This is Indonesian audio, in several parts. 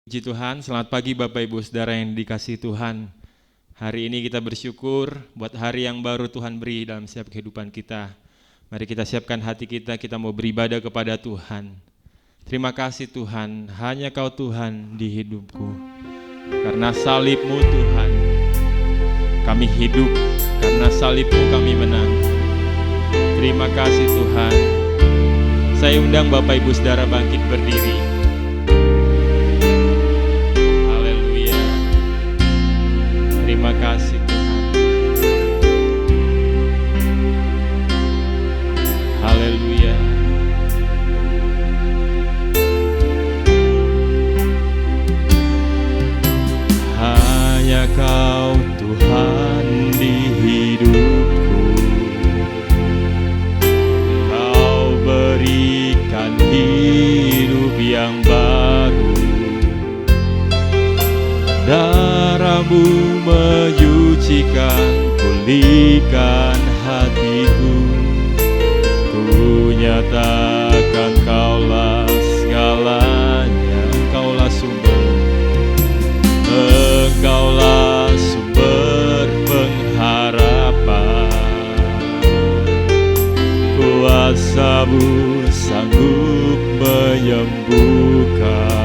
Puji Tuhan, selamat pagi Bapak Ibu Saudara yang dikasihi Tuhan. Hari ini kita bersyukur buat hari yang baru Tuhan beri dalam setiap kehidupan kita. Mari kita siapkan hati kita mau beribadah kepada Tuhan. Terima kasih Tuhan, hanya Kau Tuhan di hidupku. Karena salib-Mu Tuhan, kami hidup. Karena salib-Mu kami menang. Terima kasih Tuhan. Saya undang Bapak Ibu Saudara bangkit berdiri. Terima kasih Tuhan. Haleluya. Hanya Kau Tuhan di hidupku. Kau berikan hidup yang baru. Darah-Mu menyucikan, pulihkan hatiku. Ku nyatakan Kaulah segalanya, Engkaulah sumber, Engkaulah sumber pengharapan. Kuasa-Mu sanggup menyembuhkan.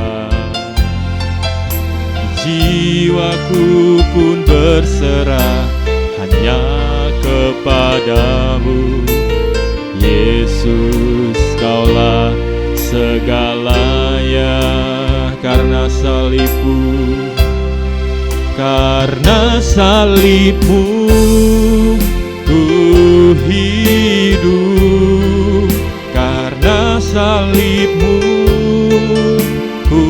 Jiwaku pun berserah hanya kepadamu. Yesus, Kaulah segalanya. Karena salib-Mu, karena salib-Mu ku hidup. Karena salib-Mu ku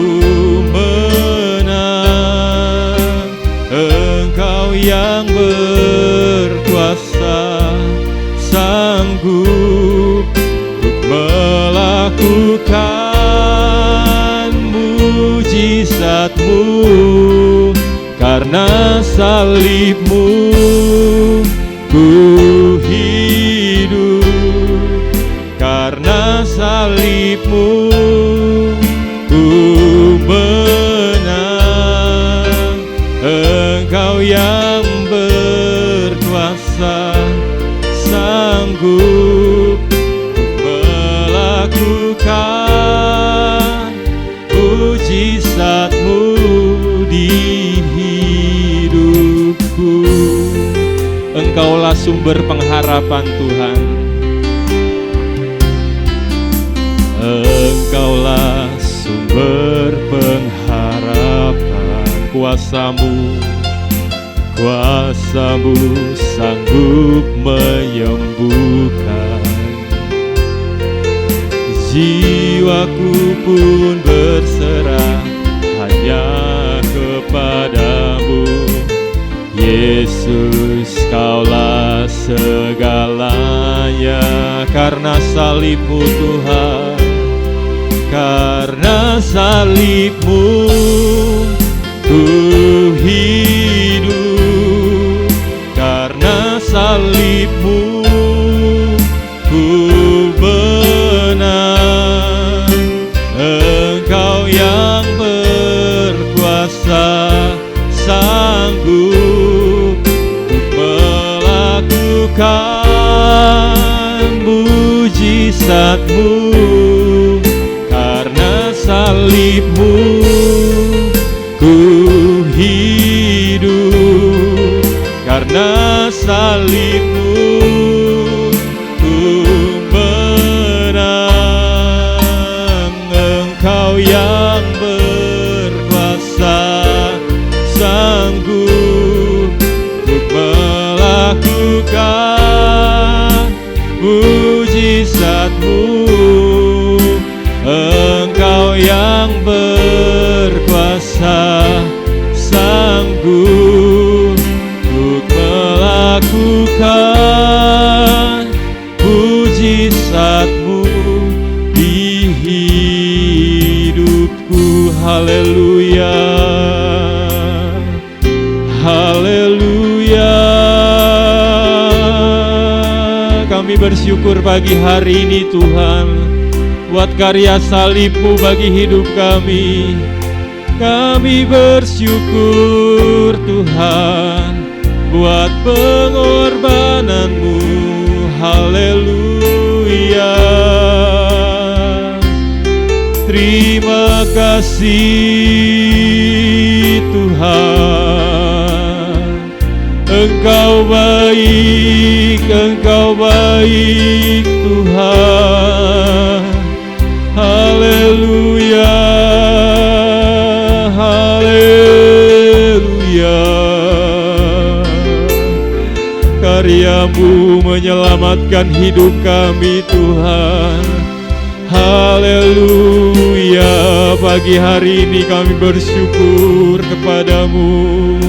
yang berkuasa, sanggup untuk melakukan mujizat-Mu. Karena salib-Mu ku hidup. Karena salib-Mu ku menang. Engkau yang berkuasa, sanggup melakukan mujizat-Mu di hidupku. Engkaulah sumber pengharapan Tuhan. Engkaulah sumber pengharapan. Kuasa-Mu sanggup menyembuhkan. Jiwaku pun berserah hanya kepadamu. Yesus, Kaulah segalanya. Karena salib-Mu Tuhan, karena salib-Mu ku hidup. Karena salib-Mu ku menang. Engkau yang berkuasa, sanggup untuk melakukan mujizat-Mu. Karena salib-Mu ku hidup. Karena salib-Mu ku menang. Engkau yang berkuasa, sanggup untuk melakukan mujizat-Mu. Engkau yang berkuasa, sanggup untuk melakukan mujizat-Mu di hidupku. Haleluya, haleluya. Kami bersyukur pagi hari ini Tuhan buat karya salib-Mu bagi hidup kami. Kami bersyukur Tuhan buat pengorbanan-Mu. Haleluya. Terima kasih Tuhan. Engkau baik Tuhan. Haleluya. Haleluya. Karya-Mu menyelamatkan hidup kami Tuhan. Haleluya. Pagi hari ini kami bersyukur kepada-Mu.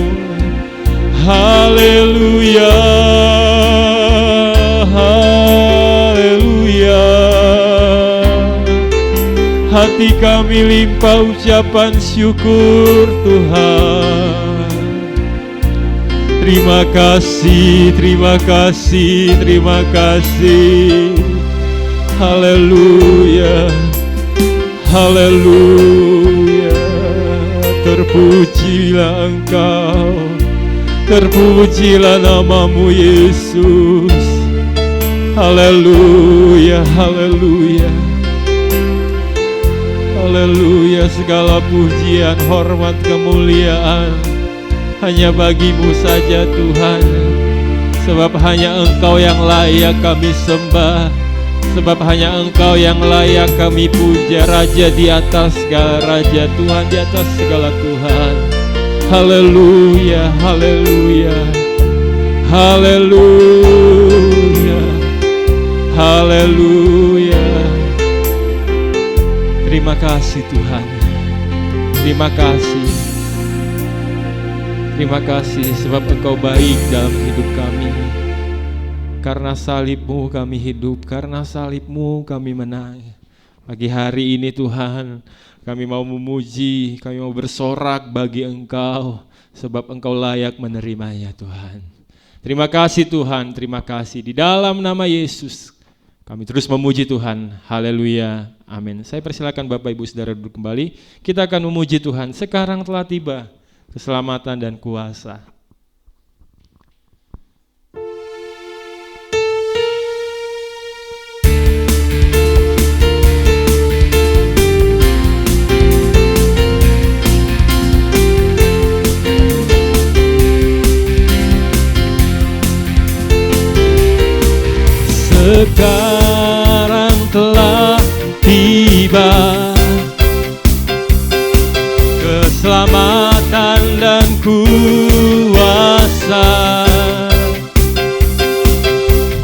Haleluya. Haleluya. Hati kami limpah ucapan syukur Tuhan. Terima kasih, terima kasih, terima kasih. Haleluya. Haleluya. Terpujilah Engkau, terpujilah nama-Mu Yesus. Haleluya, haleluya. Haleluya. Segala pujian, hormat, kemuliaan hanya bagi-Mu saja Tuhan. Sebab hanya Engkau yang layak kami sembah, sebab hanya Engkau yang layak kami puja. Raja di atas segala raja, Tuhan di atas segala Tuhan. Haleluya, haleluya. Haleluya. Haleluya. Terima kasih Tuhan. Terima kasih. Terima kasih sebab Engkau baik dalam hidup kami. Karena salib-Mu kami hidup, karena salib-Mu kami menang. Pagi hari ini Tuhan, kami mau memuji, kami mau bersorak bagi Engkau, sebab Engkau layak menerimanya Tuhan. Terima kasih Tuhan, terima kasih. Di dalam nama Yesus, kami terus memuji Tuhan. Haleluya, amin. Saya persilakan Bapak Ibu Saudara duduk kembali. Kita akan memuji Tuhan. Sekarang telah tiba keselamatan dan kuasa. Sekarang telah tiba keselamatan dan kuasa,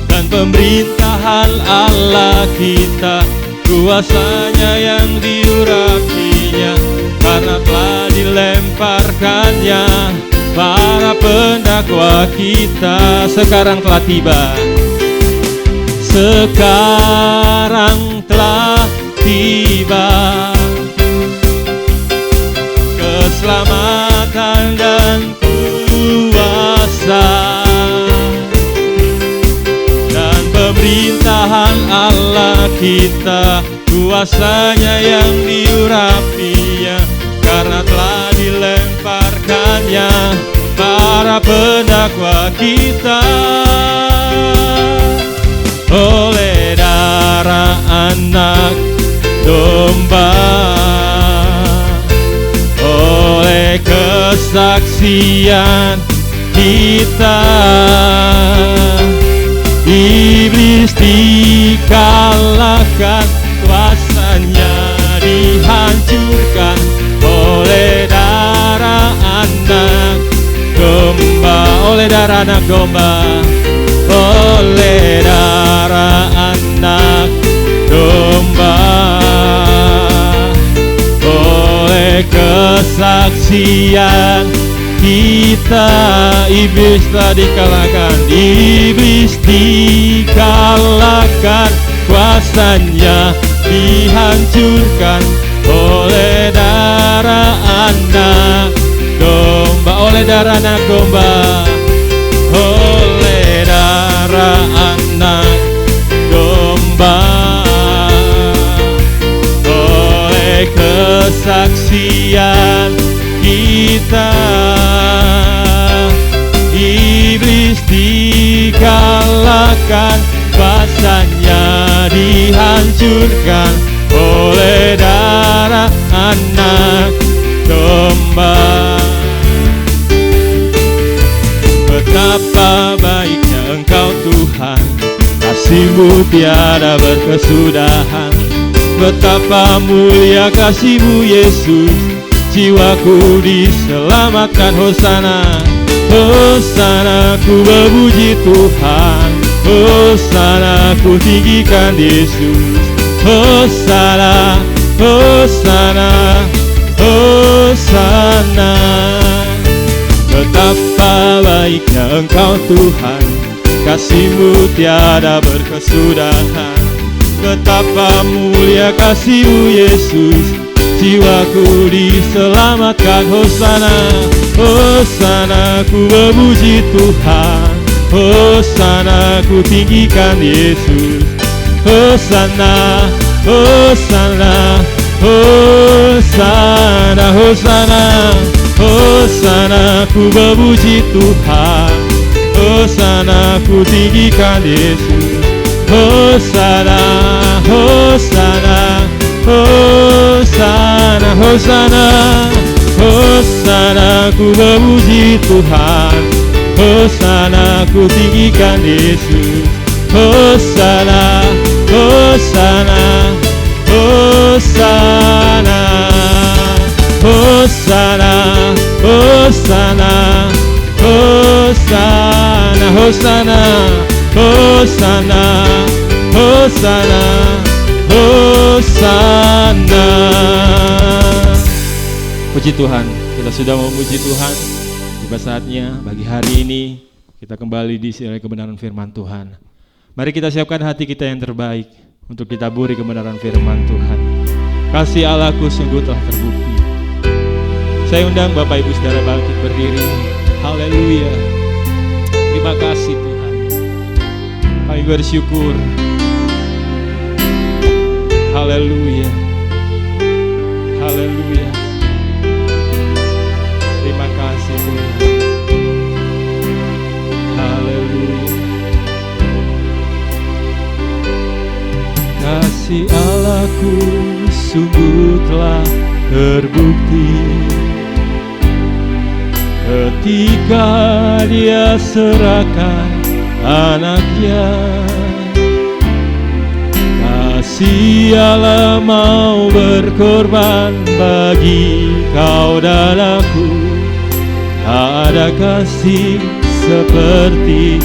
dan pemerintahan Allah kita, kuasanya yang diurapinya, karena telah dilemparkannya para pendakwa kita. Sekarang telah tiba. Sekarang telah tiba keselamatan dan kuasa, dan pemerintahan Allah kita, kuasanya yang diurapinya, karena telah dilemparkannya para pendakwa kita. Oleh darah anak domba, oleh kesaksian kita, iblis dikalahkan, kuasanya dihancurkan. Oleh darah anak domba, oleh darah anak domba, oleh darah anak domba, oleh kesaksian kita, iblis telah dikalahkan, iblis dikalahkan, kuasanya dihancurkan. Oleh darah anak domba, oleh darah anak domba, oleh darah anak domba, oleh kesaksian kita. Iblis dikalahkan, kuasanya dihancurkan oleh darah anak domba. Betapa baiknya Engkau Tuhan, kasih-Mu tiada berkesudahan. Betapa mulia kasih-Mu Yesus, jiwaku diselamatkan. Hosana, Hosana, ku memuji Tuhan. Hosana, ku tinggikan Yesus. Hosana, Hosana, Hosana. Betapa baiknya Engkau Tuhan, kasih-Mu tiada berkesudahan. Betapa mulia kasih-Mu Yesus, jiwaku diselamatkan. Hosana, Hosana, ku memuji Tuhan. Hosana, ku tinggikan Yesus. Hosana, Hosana, Hosana, Hosana, Hosana, ku memuji Tuhan. Hosana, ku tinggikan Yesus. Hosana, Hosana, Hosana, Hosana, Hosana, ku memuji Tuhan. Hosana, ku tinggikan Yesus. Hosana, Hosana, Hosana, Hosana, Hosana, Hosana, Hosana, Hosana, Hosana, Hosana. Puji Tuhan, kita sudah memuji Tuhan. Tiba saatnya bagi hari ini kita kembali diisi oleh kebenaran firman Tuhan. Mari kita siapkan hati kita yang terbaik untuk ditaburi kebenaran firman Tuhan. Kasih Allahku sungguh telah terbukti. Saya undang Bapak Ibu Saudara bangkit berdiri. Haleluya. Terima kasih Tuhan. Kami bersyukur. Haleluya. Haleluya. Terima kasih Tuhan. Haleluya. Kasih Allahku sungguh telah terbukti ketika Dia serahkan anaknya. Kasih Allah mau berkorban bagi kau dan aku. Tak ada kasih seperti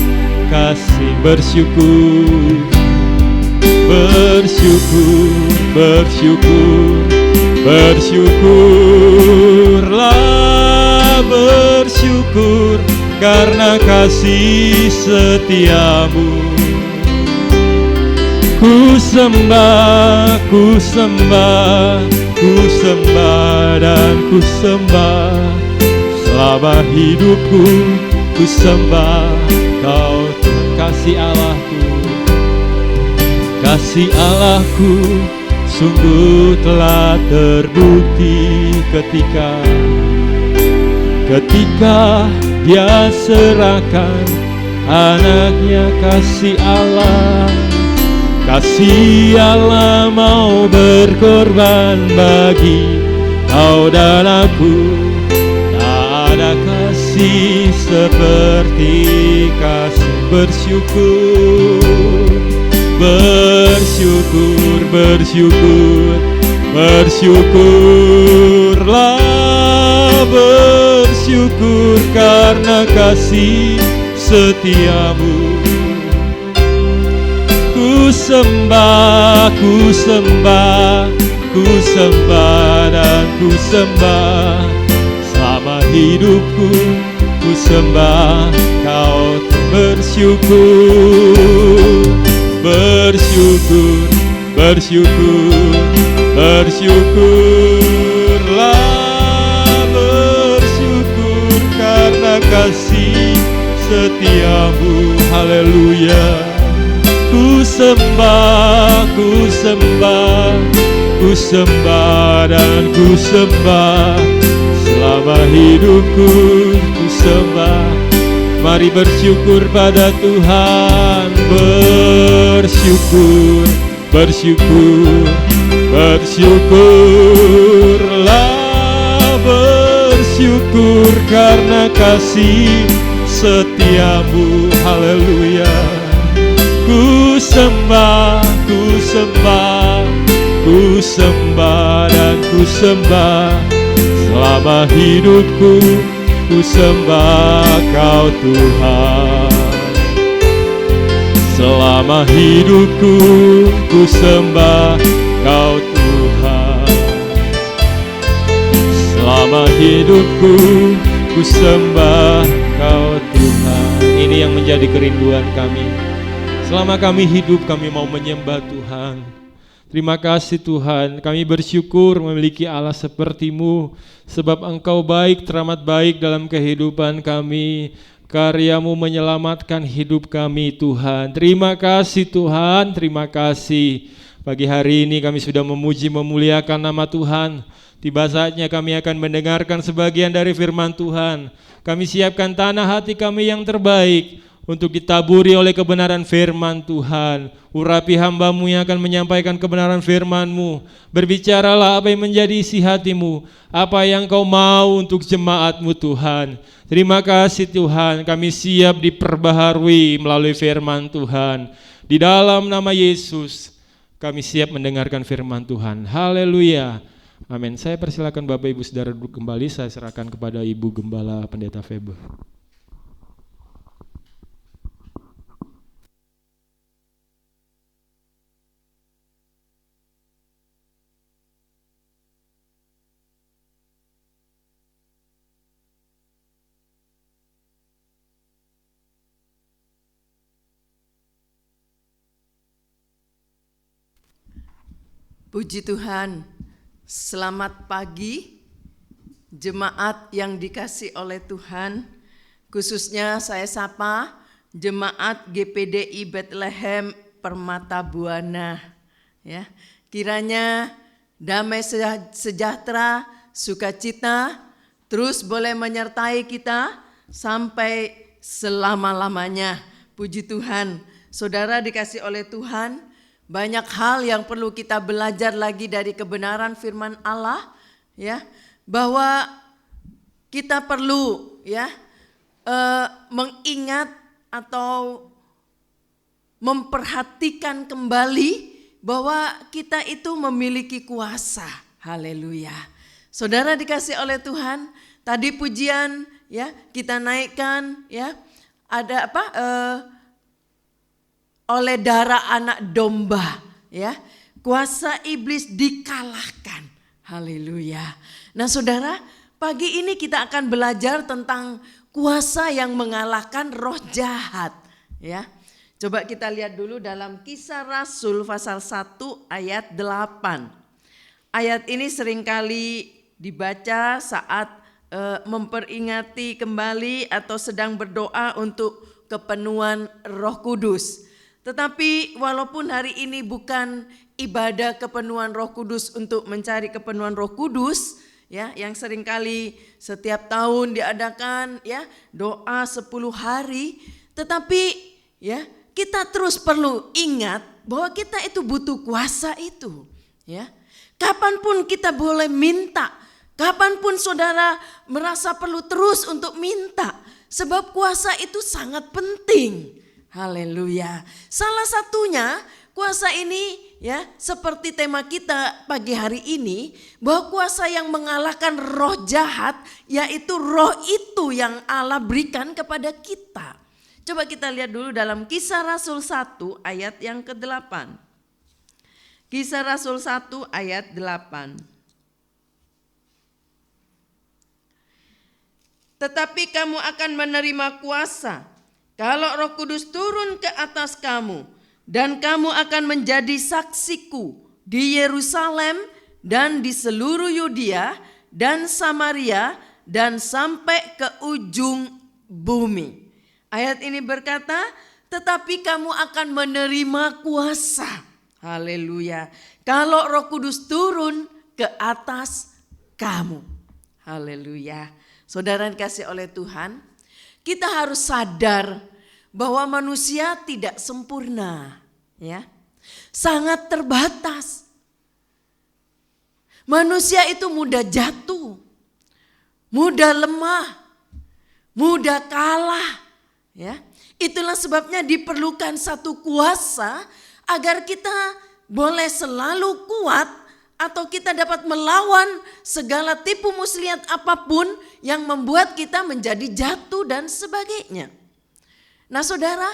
kasih. Bersyukur, bersyukur, bersyukur, bersyukurlah, bersyukur karena kasih setiamu. Ku sembah, ku sembah, ku sembah dan ku sembah. Selama hidupku ku sembah Kau Tuhan. Kasih Allahku, kasih Allahku sungguh telah terbukti ketika Dia serahkan anaknya. Kasih Allah, kasih Allah mau berkorban bagi kau dan aku. Tak ada kasih seperti kasih. Bersyukur, bersyukur, bersyukur, bersyukurlah, bersyukur karena kasih setiamu. Ku sembah, ku sembah, ku sembah dan ku sembah. Selama hidupku ku sembah Kau. Bersyukur, bersyukur, bersyukur, bersyukurlah, bersyukur karena kasih setiamu. Haleluya. Ku sembah, ku sembah, ku sembah dan ku sembah. Selama hidupku ku sembah. Mari bersyukur pada Tuhan. Bersyukur, bersyukur, bersyukurlah, bersyukur karena kasih setiamu. Haleluya. Ku sembah, ku sembah, ku sembah dan ku sembah. Selama hidupku ku sembah Kau Tuhan. Selama hidupku ku sembah Kau Tuhan. Selama hidupku ku sembah Kau Tuhan. Ini yang menjadi kerinduan kami. Selama kami hidup, kami mau menyembah Tuhan. Terima kasih Tuhan, kami bersyukur memiliki Allah seperti-Mu, sebab Engkau baik, teramat baik dalam kehidupan kami. Karya-Mu menyelamatkan hidup kami Tuhan. Terima kasih Tuhan, terima kasih. Pagi hari ini kami sudah memuji memuliakan nama Tuhan. Tiba saatnya kami akan mendengarkan sebagian dari firman Tuhan. Kami siapkan tanah hati kami yang terbaik untuk ditaburi oleh kebenaran firman Tuhan. Urapi hamba-Mu yang akan menyampaikan kebenaran firman-Mu. Berbicaralah apa yang menjadi isi hati-Mu, apa yang Kau mau untuk jemaat-Mu Tuhan. Terima kasih Tuhan, kami siap diperbaharui melalui firman Tuhan. Di dalam nama Yesus, kami siap mendengarkan firman Tuhan. Haleluya. Amin. Saya persilakan Bapak Ibu Saudara duduk kembali. Saya serahkan kepada Ibu Gembala Pendeta Febe. Puji Tuhan, selamat pagi jemaat yang dikasih oleh Tuhan. Khususnya saya sapa jemaat GPDI Bethlehem Permata Buana. Ya, kiranya damai sejahtera, sukacita terus boleh menyertai kita sampai selama-lamanya. Puji Tuhan, saudara dikasih oleh Tuhan. Banyak hal yang perlu kita belajar lagi dari kebenaran firman Allah, ya, bahwa kita perlu mengingat atau memperhatikan kembali bahwa kita itu memiliki kuasa. Haleluya. Saudara dikasih oleh Tuhan, tadi pujian ya kita naikkan ya, ada apa? Oleh darah anak domba, ya, kuasa iblis dikalahkan. Haleluya. Nah saudara, pagi ini kita akan belajar tentang kuasa yang mengalahkan roh jahat. Ya, coba kita lihat dulu dalam Kisah Rasul pasal 1 ayat 8. Ayat ini seringkali dibaca saat memperingati kembali atau sedang berdoa untuk kepenuhan Roh Kudus. Tetapi walaupun hari ini bukan ibadah kepenuhan Roh Kudus untuk mencari kepenuhan Roh Kudus, ya, yang seringkali setiap tahun diadakan ya doa 10 hari, tetapi ya kita terus perlu ingat bahwa kita itu butuh kuasa itu, ya. Kapanpun kita boleh minta, kapanpun saudara merasa perlu terus untuk minta, sebab kuasa itu sangat penting. Haleluya. Salah satunya kuasa ini ya seperti tema kita pagi hari ini, bahwa kuasa yang mengalahkan roh jahat, yaitu roh itu yang Allah berikan kepada kita. Coba kita lihat dulu dalam Kisah Rasul 1 ayat yang ke-8. Kisah Rasul 1 ayat 8. Tetapi kamu akan menerima kuasa kalau Roh Kudus turun ke atas kamu, dan kamu akan menjadi saksiku di Yerusalem dan di seluruh Yudea dan Samaria dan sampai ke ujung bumi. Ayat ini berkata, tetapi kamu akan menerima kuasa. Haleluya. Kalau Roh Kudus turun ke atas kamu. Haleluya. Saudara yang dikasihi oleh Tuhan, kita harus sadar bahwa manusia tidak sempurna, ya. Sangat terbatas. Manusia itu mudah jatuh, mudah lemah, mudah kalah, ya. Itulah sebabnya diperlukan satu kuasa agar kita boleh selalu kuat atau kita dapat melawan segala tipu muslihat apapun yang membuat kita menjadi jatuh dan sebagainya. Nah saudara,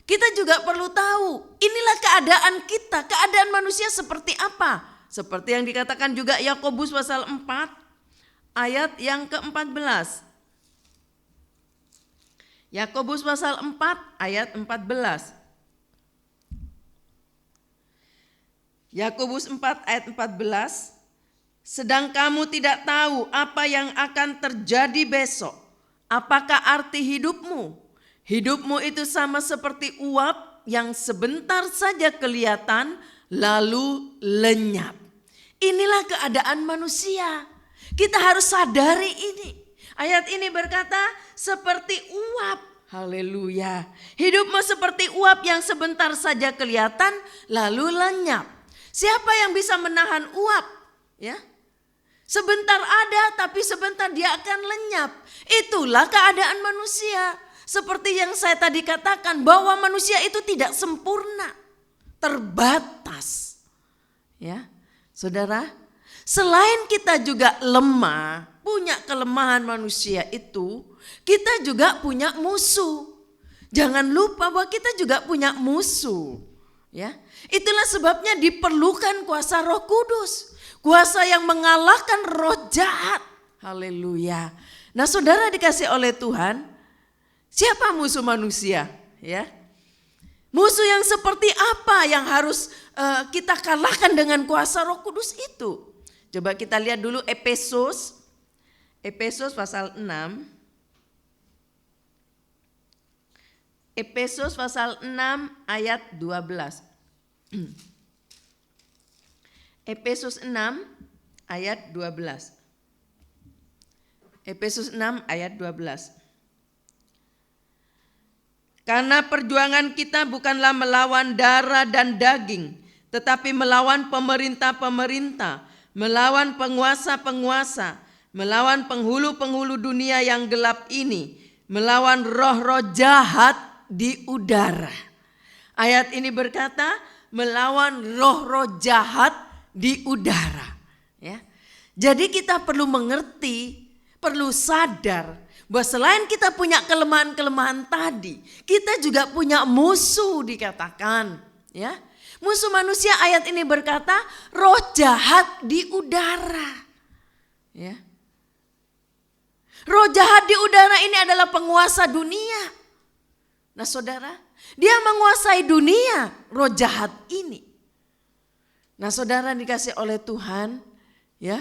kita juga perlu tahu inilah keadaan kita, keadaan manusia seperti apa. Seperti yang dikatakan juga Yakobus pasal 4 ayat yang ke-14. Yakobus pasal 4 ayat 14. Yakobus 4 ayat 14. Sedang kamu tidak tahu apa yang akan terjadi besok. Apakah arti hidupmu? Hidupmu itu sama seperti uap yang sebentar saja kelihatan lalu lenyap. Inilah keadaan manusia. Kita harus sadari ini. Ayat ini berkata seperti uap. Haleluya. Hidupmu seperti uap yang sebentar saja kelihatan lalu lenyap. Siapa yang bisa menahan uap? Ya. Sebentar ada tapi sebentar dia akan lenyap. Itulah keadaan manusia. Seperti yang saya tadi katakan bahwa manusia itu tidak sempurna. Terbatas. Ya. Saudara, selain kita juga lemah, punya kelemahan manusia itu, kita juga punya musuh. Jangan lupa bahwa kita juga punya musuh. Ya, itulah sebabnya diperlukan kuasa Roh Kudus, kuasa yang mengalahkan roh jahat. Haleluya. Nah, saudara dikasih oleh Tuhan, siapa musuh manusia? Ya, musuh yang seperti apa yang harus kita kalahkan dengan kuasa Roh Kudus itu? Coba kita lihat dulu Efesus pasal 6. Efesus pasal 6 ayat 12. Efesus 6 ayat 12. Efesus 6 ayat 12. Karena perjuangan kita bukanlah melawan darah dan daging, tetapi melawan pemerintah-pemerintah, melawan penguasa-penguasa, melawan penghulu-penghulu dunia yang gelap ini, melawan roh-roh jahat di udara. Ayat ini berkata melawan roh-roh jahat di udara. Ya. Jadi kita perlu mengerti, perlu sadar bahwa selain kita punya kelemahan-kelemahan tadi, kita juga punya musuh dikatakan. Ya. Musuh manusia ayat ini berkata roh jahat di udara. Ya. Roh jahat di udara ini adalah penguasa dunia. Nah saudara, dia menguasai dunia, roh jahat ini. Nah saudara dikasih oleh Tuhan, ya,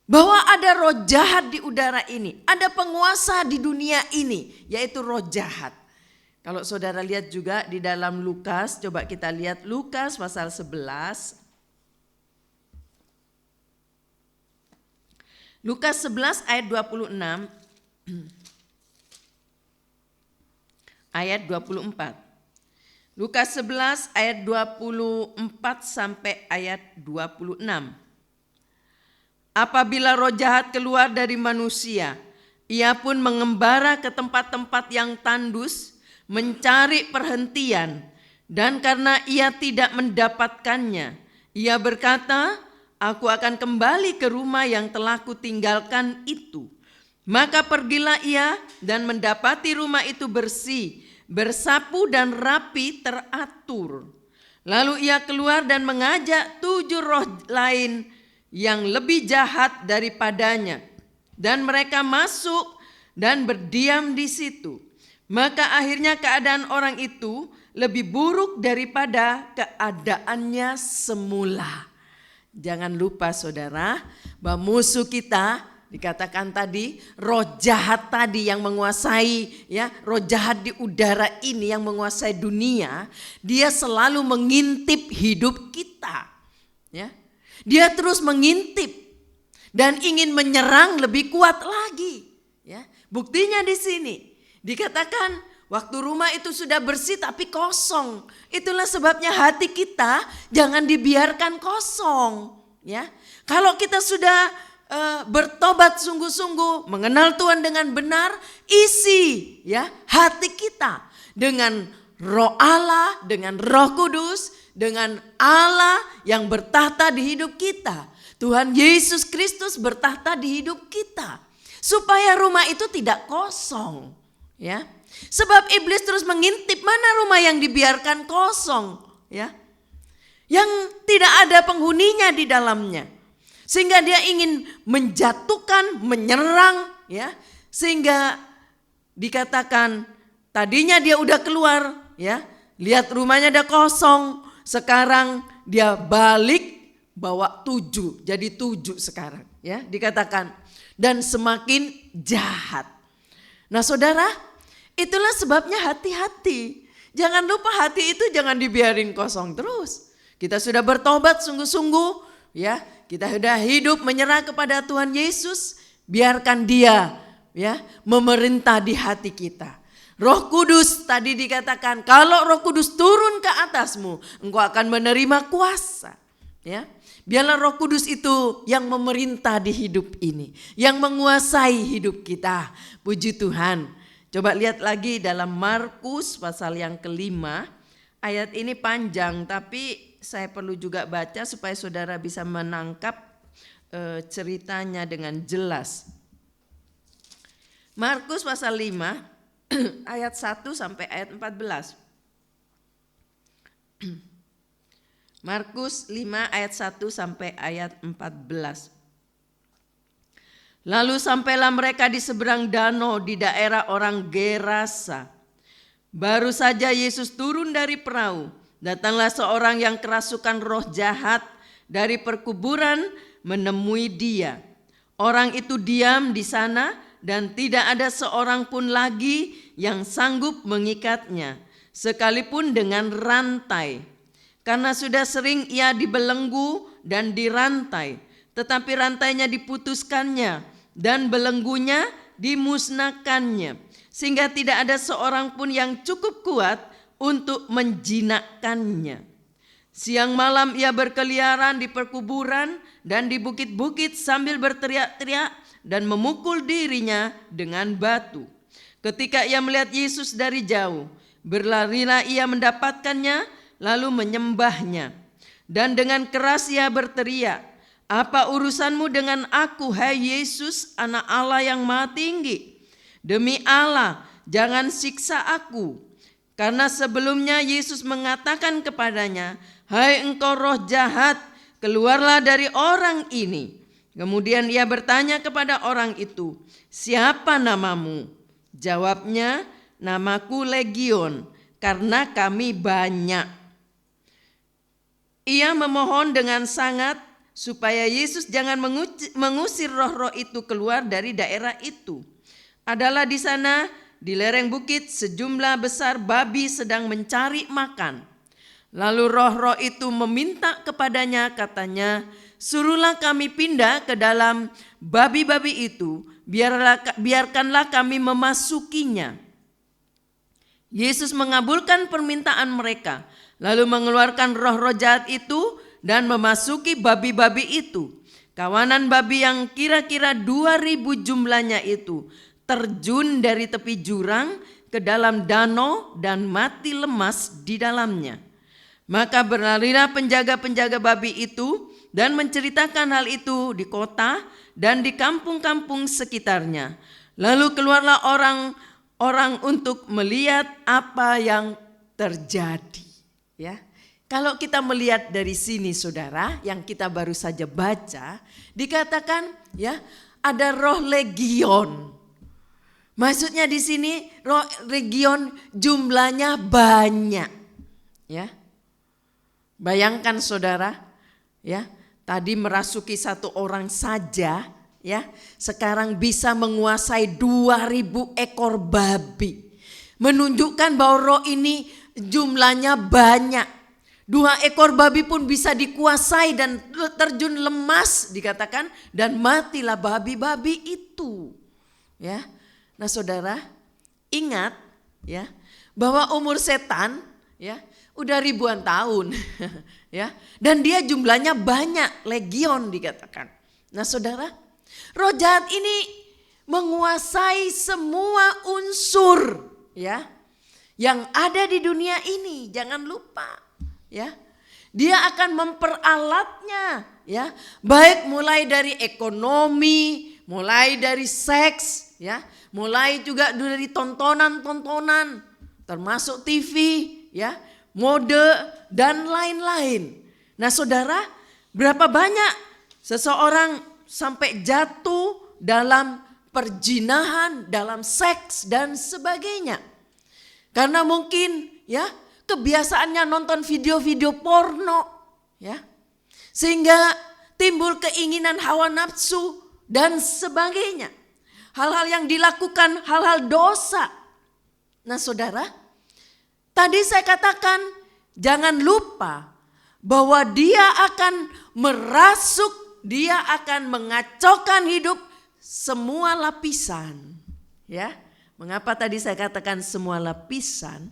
bahwa ada roh jahat di udara ini, ada penguasa di dunia ini, yaitu roh jahat. Kalau saudara lihat juga di dalam Lukas, coba kita lihat Lukas pasal 11. Lukas 11 ayat 26. Ayat 24. Lukas 11 ayat 24 sampai ayat 26. Apabila roh jahat keluar dari manusia, ia pun mengembara ke tempat-tempat yang tandus, mencari perhentian, dan karena ia tidak mendapatkannya, ia berkata, aku akan kembali ke rumah yang telah kutinggalkan itu. Maka pergilah ia dan mendapati rumah itu bersih, bersapu dan rapi teratur. Lalu ia keluar dan mengajak 7 roh lain yang lebih jahat daripadanya, dan mereka masuk dan berdiam di situ. Maka akhirnya keadaan orang itu lebih buruk daripada keadaannya semula. Jangan lupa saudara, bahwa musuh kita Dikatakan tadi roh jahat tadi yang menguasai, ya, roh jahat di udara ini yang menguasai dunia, dia selalu mengintip hidup kita, ya. Dia terus mengintip dan ingin menyerang lebih kuat lagi, ya. Buktinya di sini dikatakan waktu rumah itu sudah bersih tapi kosong. Itulah sebabnya hati kita jangan dibiarkan kosong, ya. Kalau kita sudah bertobat sungguh-sungguh, mengenal Tuhan dengan benar, isi, ya, hati kita dengan Roh Allah, dengan Roh Kudus, dengan Allah yang bertahta di hidup kita. Tuhan Yesus Kristus bertahta di hidup kita, supaya rumah itu tidak kosong, ya. Sebab iblis terus mengintip mana rumah yang dibiarkan kosong, ya, yang tidak ada penghuninya di dalamnya. Sehingga dia ingin menjatuhkan, menyerang, ya. Sehingga dikatakan tadinya dia udah keluar, ya. Lihat rumahnya ada kosong. Sekarang dia balik bawa 7, jadi 7 sekarang, ya. Dikatakan dan semakin jahat. Nah, saudara, itulah sebabnya hati-hati. Jangan lupa hati itu jangan dibiarin kosong terus. Kita sudah bertobat sungguh-sungguh, ya. Kita sudah hidup menyerah kepada Tuhan Yesus, biarkan Dia, ya, memerintah di hati kita. Roh Kudus tadi dikatakan kalau Roh Kudus turun ke atasmu, engkau akan menerima kuasa, ya. Biarlah Roh Kudus itu yang memerintah di hidup ini, yang menguasai hidup kita. Puji Tuhan. Coba lihat lagi dalam Markus pasal yang ke-5. Ayat ini panjang tapi saya perlu juga baca supaya saudara bisa menangkap ceritanya dengan jelas. Markus pasal 5 ayat 1 sampai ayat 14. Markus 5 ayat 1 sampai ayat 14. Lalu sampailah mereka di seberang danau di daerah orang Gerasa. Baru saja Yesus turun dari perahu, datanglah seorang yang kerasukan roh jahat dari perkuburan menemui dia. Orang itu diam di sana dan tidak ada seorang pun lagi yang sanggup mengikatnya, sekalipun dengan rantai. Karena sudah sering ia dibelenggu dan dirantai, tetapi rantainya diputuskannya dan belenggunya dimusnahkannya, sehingga tidak ada seorang pun yang cukup kuat untuk menjinakkannya. Siang malam ia berkeliaran di perkuburan dan di bukit-bukit sambil berteriak-teriak dan memukul dirinya dengan batu. Ketika ia melihat Yesus dari jauh, berlarilah ia mendapatkannya lalu menyembahnya. Dan dengan keras ia berteriak, "Apa urusanmu dengan aku, hai Yesus, Anak Allah yang Maha Tinggi? Demi Allah, jangan siksa aku." Karena sebelumnya Yesus mengatakan kepadanya, "Hai engkau roh jahat, keluarlah dari orang ini." Kemudian ia bertanya kepada orang itu, "Siapa namamu?" Jawabnya, "Namaku Legion, karena kami banyak." Ia memohon dengan sangat supaya Yesus jangan mengusir roh-roh itu keluar dari daerah itu. Adalah di sana di lereng bukit sejumlah besar babi sedang mencari makan. Lalu roh-roh itu meminta kepadanya, katanya, "Suruhlah kami pindah ke dalam babi-babi itu, biarkanlah kami memasukinya." Yesus mengabulkan permintaan mereka, lalu mengeluarkan roh-roh jahat itu dan memasuki babi-babi itu. Kawanan babi yang kira-kira 2.000 jumlahnya itu terjun dari tepi jurang ke dalam danau dan mati lemas di dalamnya. Maka berlarilah penjaga-penjaga babi itu dan menceritakan hal itu di kota dan di kampung-kampung sekitarnya. Lalu keluarlah orang untuk melihat apa yang terjadi. Ya, kalau kita melihat dari sini, saudara, yang kita baru saja baca, dikatakan ya ada roh legion. Maksudnya di sini roh legion jumlahnya banyak. Ya, bayangkan saudara, ya tadi merasuki satu orang saja, ya sekarang bisa menguasai 2000 ekor babi. Menunjukkan bahwa roh ini jumlahnya banyak. 2 ekor babi pun bisa dikuasai dan terjun lemas dikatakan, dan matilah babi-babi itu. Ya. Nah, Saudara, ingat ya bahwa umur setan ya udah ribuan tahun ya, dan dia jumlahnya banyak, legion dikatakan. Nah, Saudara, roh jahat ini menguasai semua unsur ya yang ada di dunia ini. Jangan lupa ya. Dia akan memperalatnya ya, baik mulai dari ekonomi, mulai dari seks ya, mulai juga dari tontonan-tontonan termasuk TV ya, mode dan lain-lain. Nah, Saudara, berapa banyak seseorang sampai jatuh dalam perjinahan, dalam seks dan sebagainya. Karena mungkin ya kebiasaannya nonton video-video porno ya. Sehingga timbul keinginan hawa nafsu dan sebagainya. Hal-hal yang dilakukan, hal-hal dosa. Nah, Saudara, tadi saya katakan jangan lupa bahwa dia akan merasuk, dia akan mengacaukan hidup semua lapisan. Ya, mengapa tadi saya katakan semua lapisan?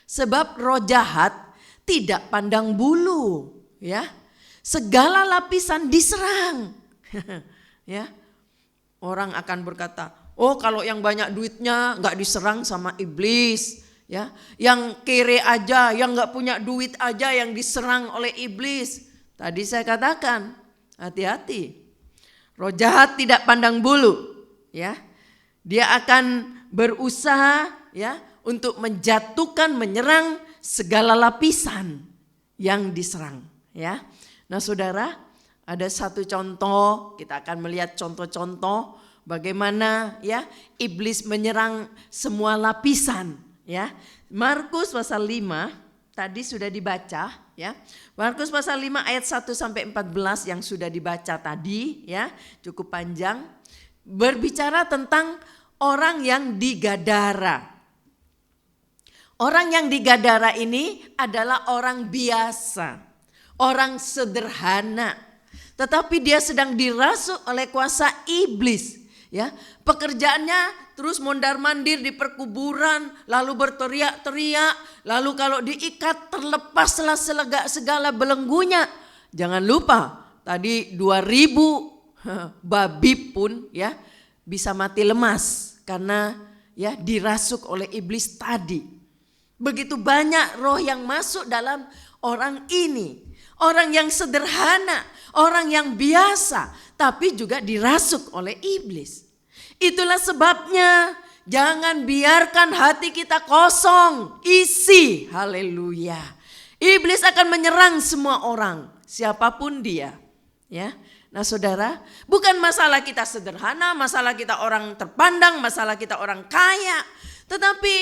Sebab roh jahat tidak pandang bulu, ya. Segala lapisan diserang. Ya. Orang akan berkata, "Oh, kalau yang banyak duitnya enggak diserang sama iblis." Ya, yang kere aja, yang enggak punya duit aja yang diserang oleh iblis. Tadi saya katakan, hati-hati. Roh jahat tidak pandang bulu, ya. Dia akan berusaha ya untuk menjatuhkan, menyerang segala lapisan yang diserang, ya. Nah, Saudara, ada satu contoh, kita akan melihat contoh-contoh bagaimana ya iblis menyerang semua lapisan, ya. Markus pasal 5 tadi sudah dibaca, ya. Markus pasal 5 ayat 1 sampai 14 yang sudah dibaca tadi, ya, cukup panjang, berbicara tentang orang yang di Gadara. Orang yang di Gadara ini adalah orang biasa, orang sederhana, tetapi dia sedang dirasuk oleh kuasa iblis. Ya, pekerjaannya terus mondar-mandir di perkuburan, lalu berteriak-teriak, lalu kalau diikat terlepaslah segala belenggunya. Jangan lupa tadi 2000 babi pun ya bisa mati lemas karena ya dirasuk oleh iblis tadi. Begitu banyak roh yang masuk dalam orang ini. Orang yang sederhana, orang yang biasa, tapi juga dirasuk oleh iblis. Itulah sebabnya jangan biarkan hati kita kosong, isi. Haleluya. Iblis akan menyerang semua orang, siapapun dia. Ya. Nah, Saudara, bukan masalah kita sederhana, masalah kita orang terpandang, masalah kita orang kaya. Tetapi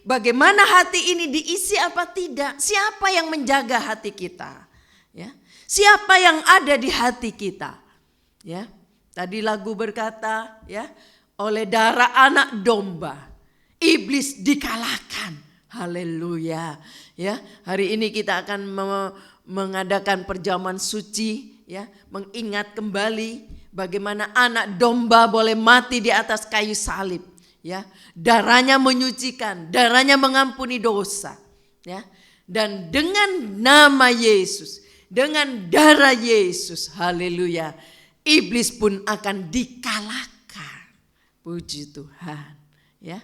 bagaimana hati ini diisi apa tidak? Siapa yang menjaga hati kita? Ya. Siapa yang ada di hati kita? Ya. Tadi lagu berkata, ya, oleh darah anak domba iblis dikalahkan. Haleluya. Ya, hari ini kita akan mengadakan perjamuan suci, ya, mengingat kembali bagaimana anak domba boleh mati di atas kayu salib. Ya, darahnya menyucikan, darahnya mengampuni dosa, ya. Dan dengan nama Yesus, dengan darah Yesus, haleluya, iblis pun akan dikalahkan. Puji Tuhan, ya.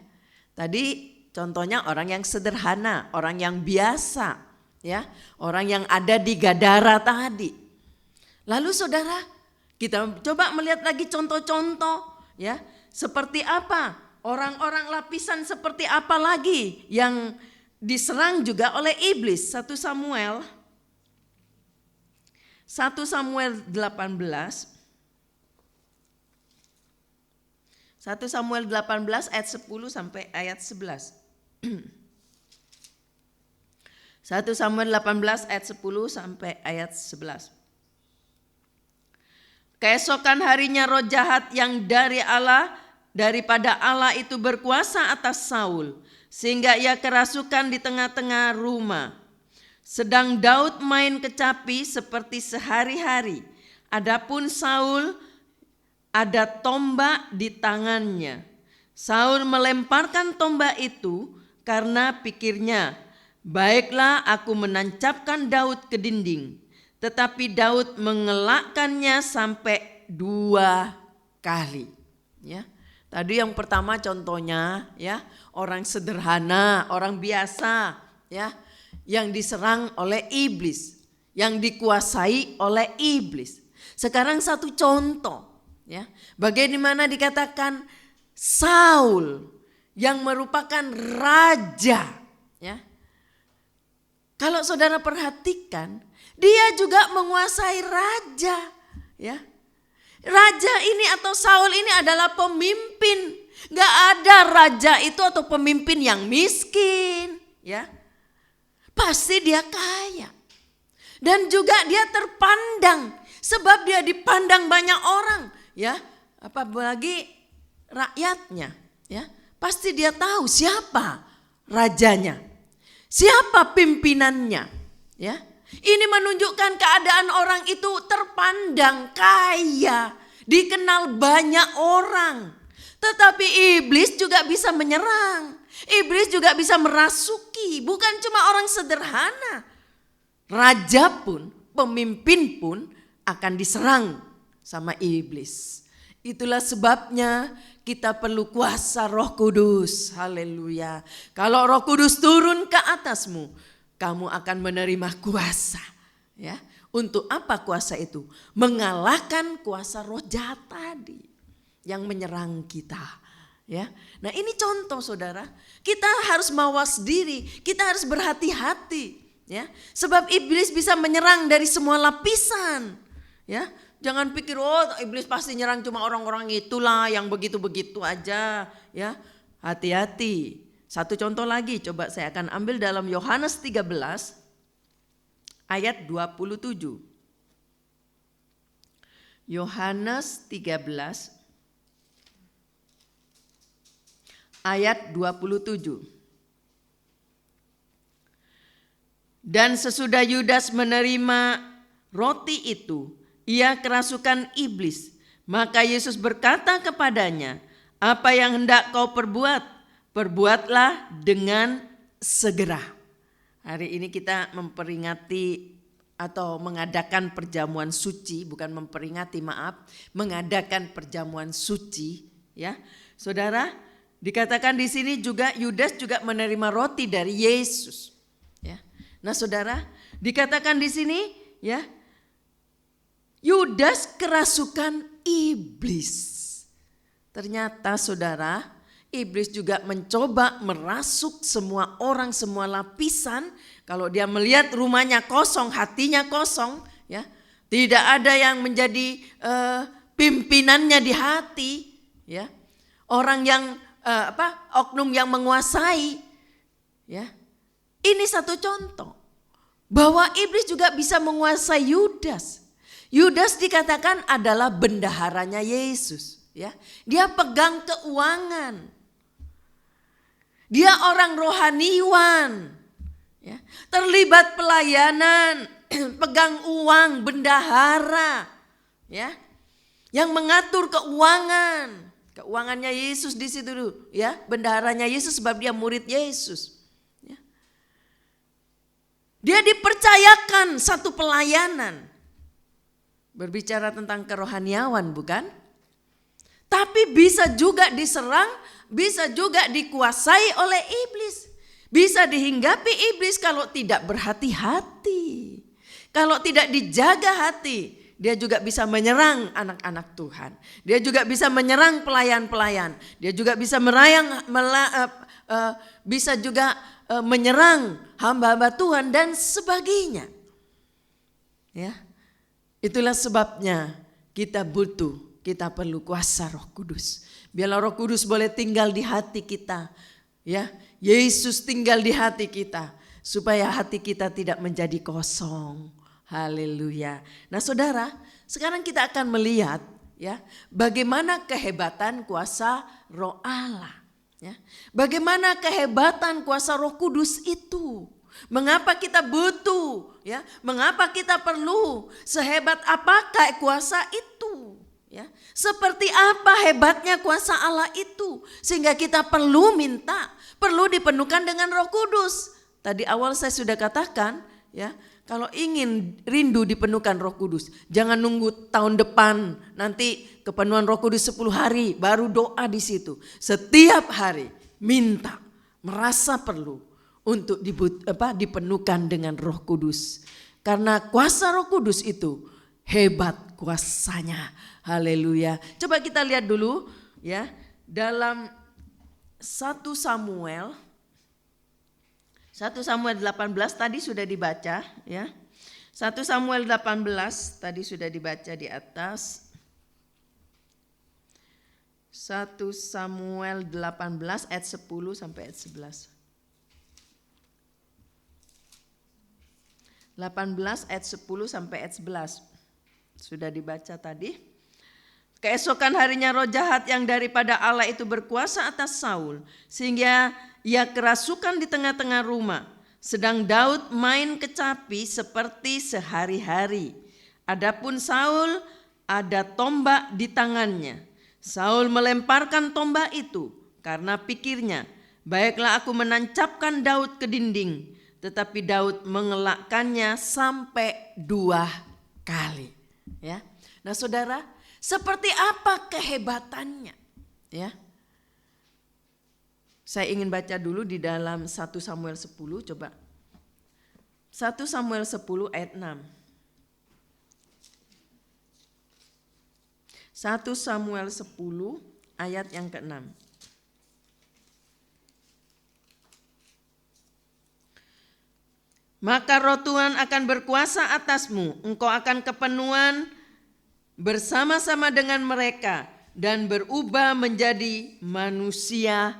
Tadi contohnya orang yang sederhana, orang yang biasa, ya, orang yang ada di Gadara tadi. Lalu Saudara, kita coba melihat lagi contoh-contoh, ya, seperti apa? Orang-orang lapisan seperti apa lagi yang diserang juga oleh iblis? 1 Samuel 18. 1 Samuel 18 ayat 10 sampai ayat 11. 1 Samuel 18 ayat 10 sampai ayat 11. Keesokan harinya roh jahat yang daripada Allah itu berkuasa atas Saul, sehingga ia kerasukan di tengah-tengah rumah. Sedang Daud main kecapi seperti sehari-hari. Adapun Saul ada tombak di tangannya. Saul melemparkan tombak itu karena pikirnya, baiklah aku menancapkan Daud ke dinding. Tetapi Daud mengelakkannya sampai 2 kali. Ya, tadi yang pertama contohnya ya, orang sederhana, orang biasa ya, yang diserang oleh iblis, yang dikuasai oleh iblis. Sekarang satu contoh ya, bagaimana dikatakan Saul yang merupakan raja ya. Kalau saudara perhatikan, dia juga menguasai raja ya. Raja ini atau Saul ini adalah pemimpin. Gak ada raja itu atau pemimpin yang miskin ya. Pasti dia kaya. Dan juga dia terpandang, sebab dia dipandang banyak orang ya, apalagi rakyatnya ya. Pasti dia tahu siapa rajanya, siapa pimpinannya ya. Ini menunjukkan keadaan orang itu terpandang kaya, dikenal banyak orang. Tetapi iblis juga bisa menyerang, iblis juga bisa merasuki, bukan cuma orang sederhana. Raja pun, pemimpin pun akan diserang sama iblis. Itulah sebabnya kita perlu kuasa Roh Kudus. Haleluya. Kalau Roh Kudus turun ke atasmu, kamu akan menerima kuasa. Ya, untuk apa kuasa itu? Mengalahkan kuasa roh jahat tadi yang menyerang kita. Ya, nah ini contoh saudara. Kita harus mawas diri, kita harus berhati-hati. Ya, sebab iblis bisa menyerang dari semua lapisan. Ya, jangan pikir iblis pasti nyerang cuma orang-orang itulah yang begitu-begitu aja. Ya, hati-hati. Satu contoh lagi coba saya akan ambil dalam Yohanes 13 ayat 27. Yohanes 13 ayat 27. Dan sesudah Yudas menerima roti itu, ia kerasukan iblis. Maka Yesus berkata kepadanya, apa yang hendak kau perbuat? Perbuatlah dengan segera. Hari ini kita memperingati atau mengadakan perjamuan suci, bukan memperingati mengadakan perjamuan suci, ya. Saudara, dikatakan di sini juga Yudas juga menerima roti dari Yesus, ya. Nah, saudara, dikatakan di sini, ya, Yudas kerasukan iblis. Ternyata saudara, iblis juga mencoba merasuk semua orang, semua lapisan. Kalau dia melihat rumahnya kosong, hatinya kosong, ya, tidak ada yang menjadi pimpinannya di hati, ya. Orang yang oknum yang menguasai, ya. Ini satu contoh bahwa iblis juga bisa menguasai Yudas. Yudas dikatakan adalah bendaharanya Yesus, ya. Dia pegang keuangan. Dia orang rohaniwan, ya, terlibat pelayanan, pegang uang, bendahara, ya, yang mengatur keuangannya Yesus di situ dulu, ya, bendaharanya Yesus sebab dia murid Yesus, ya. Dia dipercayakan satu pelayanan, berbicara tentang kerohaniawan, bukan? Tapi bisa juga diserang, bisa juga dikuasai oleh iblis. Bisa dihinggapi iblis kalau tidak berhati-hati. Kalau tidak dijaga hati, dia juga bisa menyerang anak-anak Tuhan. Dia juga bisa menyerang pelayan-pelayan. Dia juga bisa bisa juga menyerang hamba-hamba Tuhan dan sebagainya. Ya, itulah sebabnya kita perlu kuasa Roh Kudus. Biarlah Roh Kudus boleh tinggal di hati kita, ya. Yesus tinggal di hati kita supaya hati kita tidak menjadi kosong. Haleluya. Nah, saudara, Sekarang kita akan melihat ya, bagaimana kehebatan kuasa Roh Allah. Ya. Bagaimana kehebatan kuasa Roh Kudus itu. Mengapa kita butuh, ya? Mengapa kita perlu? Sehebat apakah kuasa itu? Ya. Seperti apa hebatnya kuasa Allah itu sehingga kita perlu minta, perlu dipenuhkan dengan Roh Kudus. Tadi awal saya sudah katakan, ya. Kalau ingin rindu dipenuhkan Roh Kudus, jangan nunggu tahun depan nanti kepenuhan Roh Kudus 10 hari baru doa di situ. Setiap hari minta, merasa perlu untuk dipenuhkan dengan Roh Kudus. Karena kuasa Roh Kudus itu hebat kuasanya. Haleluya. Coba kita lihat dulu ya, dalam 1 Samuel 18 tadi sudah dibaca ya. 1 Samuel 18 tadi sudah dibaca di atas. 1 Samuel 18 ayat 10 sampai ayat 11. 18 ayat 10 sampai ayat 11. Sudah dibaca tadi. Keesokan harinya roh jahat yang daripada Allah itu berkuasa atas Saul, sehingga ia kerasukan di tengah-tengah rumah. Sedang Daud main kecapi seperti sehari-hari. Adapun Saul ada tombak di tangannya. Saul melemparkan tombak itu karena pikirnya, baiklah aku menancapkan Daud ke dinding. Tetapi Daud mengelakkannya sampai 2 kali. Ya. Nah saudara, seperti apa kehebatannya? Ya. Saya ingin baca dulu di dalam 1 Samuel 10, coba. 1 Samuel 10 ayat 6. 1 Samuel 10 ayat yang ke-6. Maka roh Tuhan akan berkuasa atasmu, engkau akan kepenuhan bersama-sama dengan mereka dan berubah menjadi manusia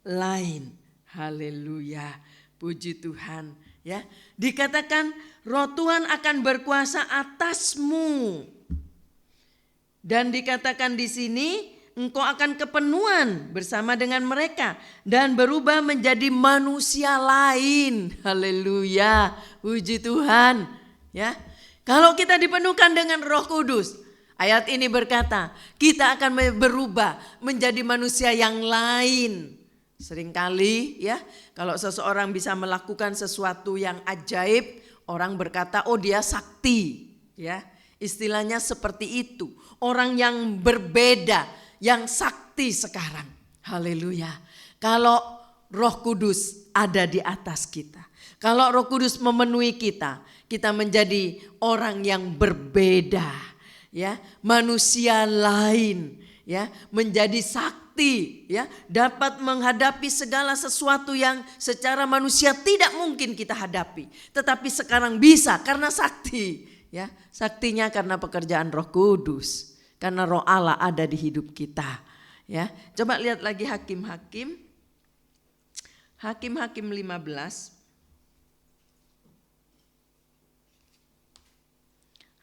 lain. Haleluya, puji Tuhan. Ya, dikatakan roh Tuhan akan berkuasa atasmu. Dan dikatakan di sini engkau akan kepenuhan bersama dengan mereka dan berubah menjadi manusia lain. Haleluya, puji Tuhan. Ya, kalau kita dipenuhkan dengan Roh Kudus, ayat ini berkata kita akan berubah menjadi manusia yang lain. Seringkali ya, kalau seseorang bisa melakukan sesuatu yang ajaib, orang berkata, oh dia sakti. Ya, istilahnya seperti itu. Orang yang berbeda, yang sakti sekarang. Haleluya. Kalau Roh Kudus ada di atas kita, kalau Roh Kudus memenuhi kita, kita menjadi orang yang berbeda, ya, manusia lain, ya, menjadi sakti, ya, dapat menghadapi segala sesuatu yang secara manusia tidak mungkin kita hadapi, tetapi sekarang bisa karena sakti, ya, saktinya karena pekerjaan Roh Kudus. Karena roh Allah ada di hidup kita. Ya, coba lihat lagi Hakim-Hakim 15.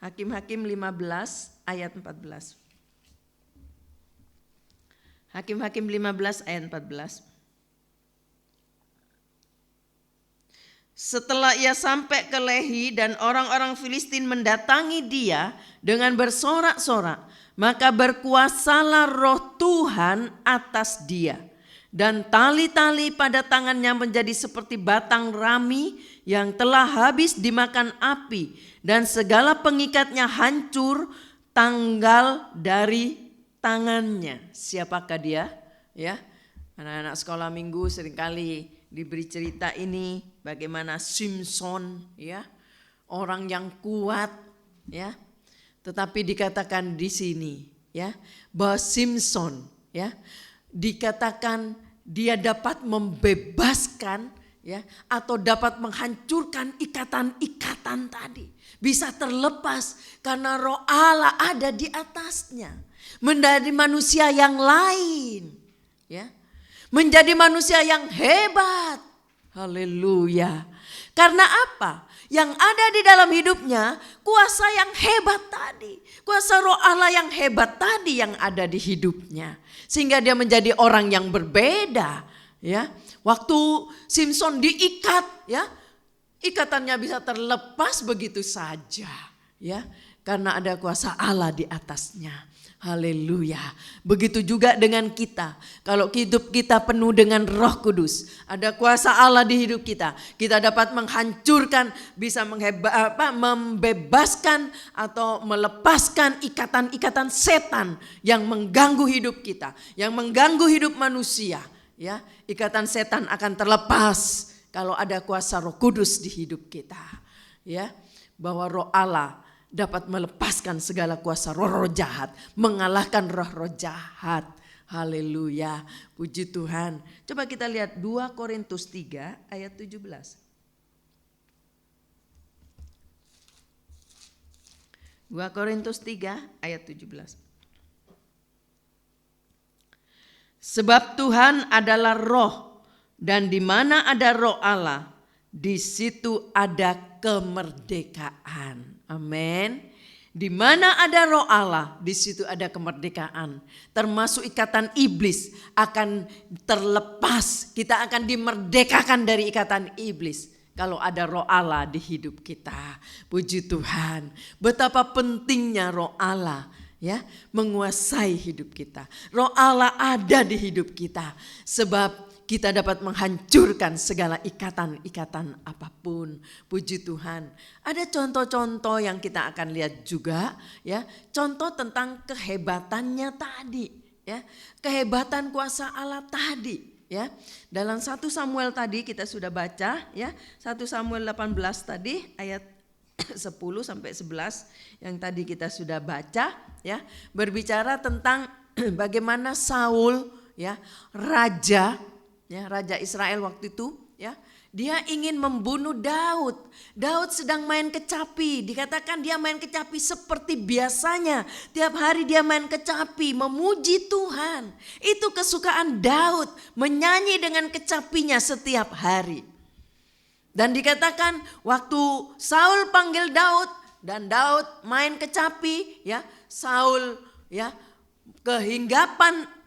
Hakim-Hakim 15 ayat 14. Hakim-Hakim 15 ayat 14. Setelah ia sampai ke Lehi dan orang-orang Filistin mendatangi dia dengan bersorak-sorak, maka berkuasalah roh Tuhan atas dia. Dan tali-tali pada tangannya menjadi seperti batang rami yang telah habis dimakan api. Dan segala pengikatnya hancur tanggal dari tangannya. Siapakah dia? Ya, anak-anak sekolah minggu seringkali diberi cerita ini. Bagaimana Simpson, ya, orang yang kuat, ya. Tetapi dikatakan di sini, ya, bahwa Simpson, ya, dikatakan dia dapat membebaskan, ya, atau dapat menghancurkan ikatan-ikatan tadi. Bisa terlepas karena roh Allah ada di atasnya. Menjadi manusia yang lain, ya, menjadi manusia yang hebat. Haleluya. Karena apa? Yang ada di dalam hidupnya kuasa yang hebat tadi. Kuasa roh Allah yang hebat tadi yang ada di hidupnya. Sehingga dia menjadi orang yang berbeda. Ya, waktu Simson diikat, ya, ikatannya bisa terlepas begitu saja. Ya, karena ada kuasa Allah di atasnya. Haleluya. Begitu juga dengan kita. Kalau hidup kita penuh dengan Roh Kudus, ada kuasa Allah di hidup kita. Kita dapat menghancurkan, bisa membebaskan atau melepaskan ikatan-ikatan setan yang mengganggu hidup kita, yang mengganggu hidup manusia. Ya, ikatan setan akan terlepas kalau ada kuasa Roh Kudus di hidup kita. Ya, bahwa Roh Allah dapat melepaskan segala kuasa roh-roh jahat, mengalahkan roh-roh jahat. Haleluya, puji Tuhan. Coba kita lihat 2 Korintus 3 ayat 17. 2 Korintus 3 ayat 17. Sebab Tuhan adalah roh, dan di mana ada roh Allah, di situ ada kemerdekaan. Amin. Di mana ada roh Allah, di situ ada kemerdekaan. Termasuk ikatan iblis akan terlepas. Kita akan dimerdekakan dari ikatan iblis kalau ada roh Allah di hidup kita. Puji Tuhan. Betapa pentingnya roh Allah, ya, menguasai hidup kita. Roh Allah ada di hidup kita sebab kita dapat menghancurkan segala ikatan-ikatan apapun. Puji Tuhan. Ada contoh-contoh yang kita akan lihat juga, ya. Contoh tentang kehebatannya tadi, ya. Kehebatan kuasa Allah tadi, ya. Dalam 1 Samuel tadi kita sudah baca, ya. 1 Samuel 18 tadi ayat 10 sampai 11 yang tadi kita sudah baca, ya. Berbicara tentang bagaimana Saul, ya, raja Israel waktu itu, ya, dia ingin membunuh Daud. Daud sedang main kecapi. Dikatakan dia main kecapi seperti biasanya. Tiap hari dia main kecapi, memuji Tuhan. Itu kesukaan Daud, menyanyi dengan kecapinya setiap hari. Dan dikatakan waktu Saul panggil Daud dan Daud main kecapi, ya, Saul, ya, kehinggapan,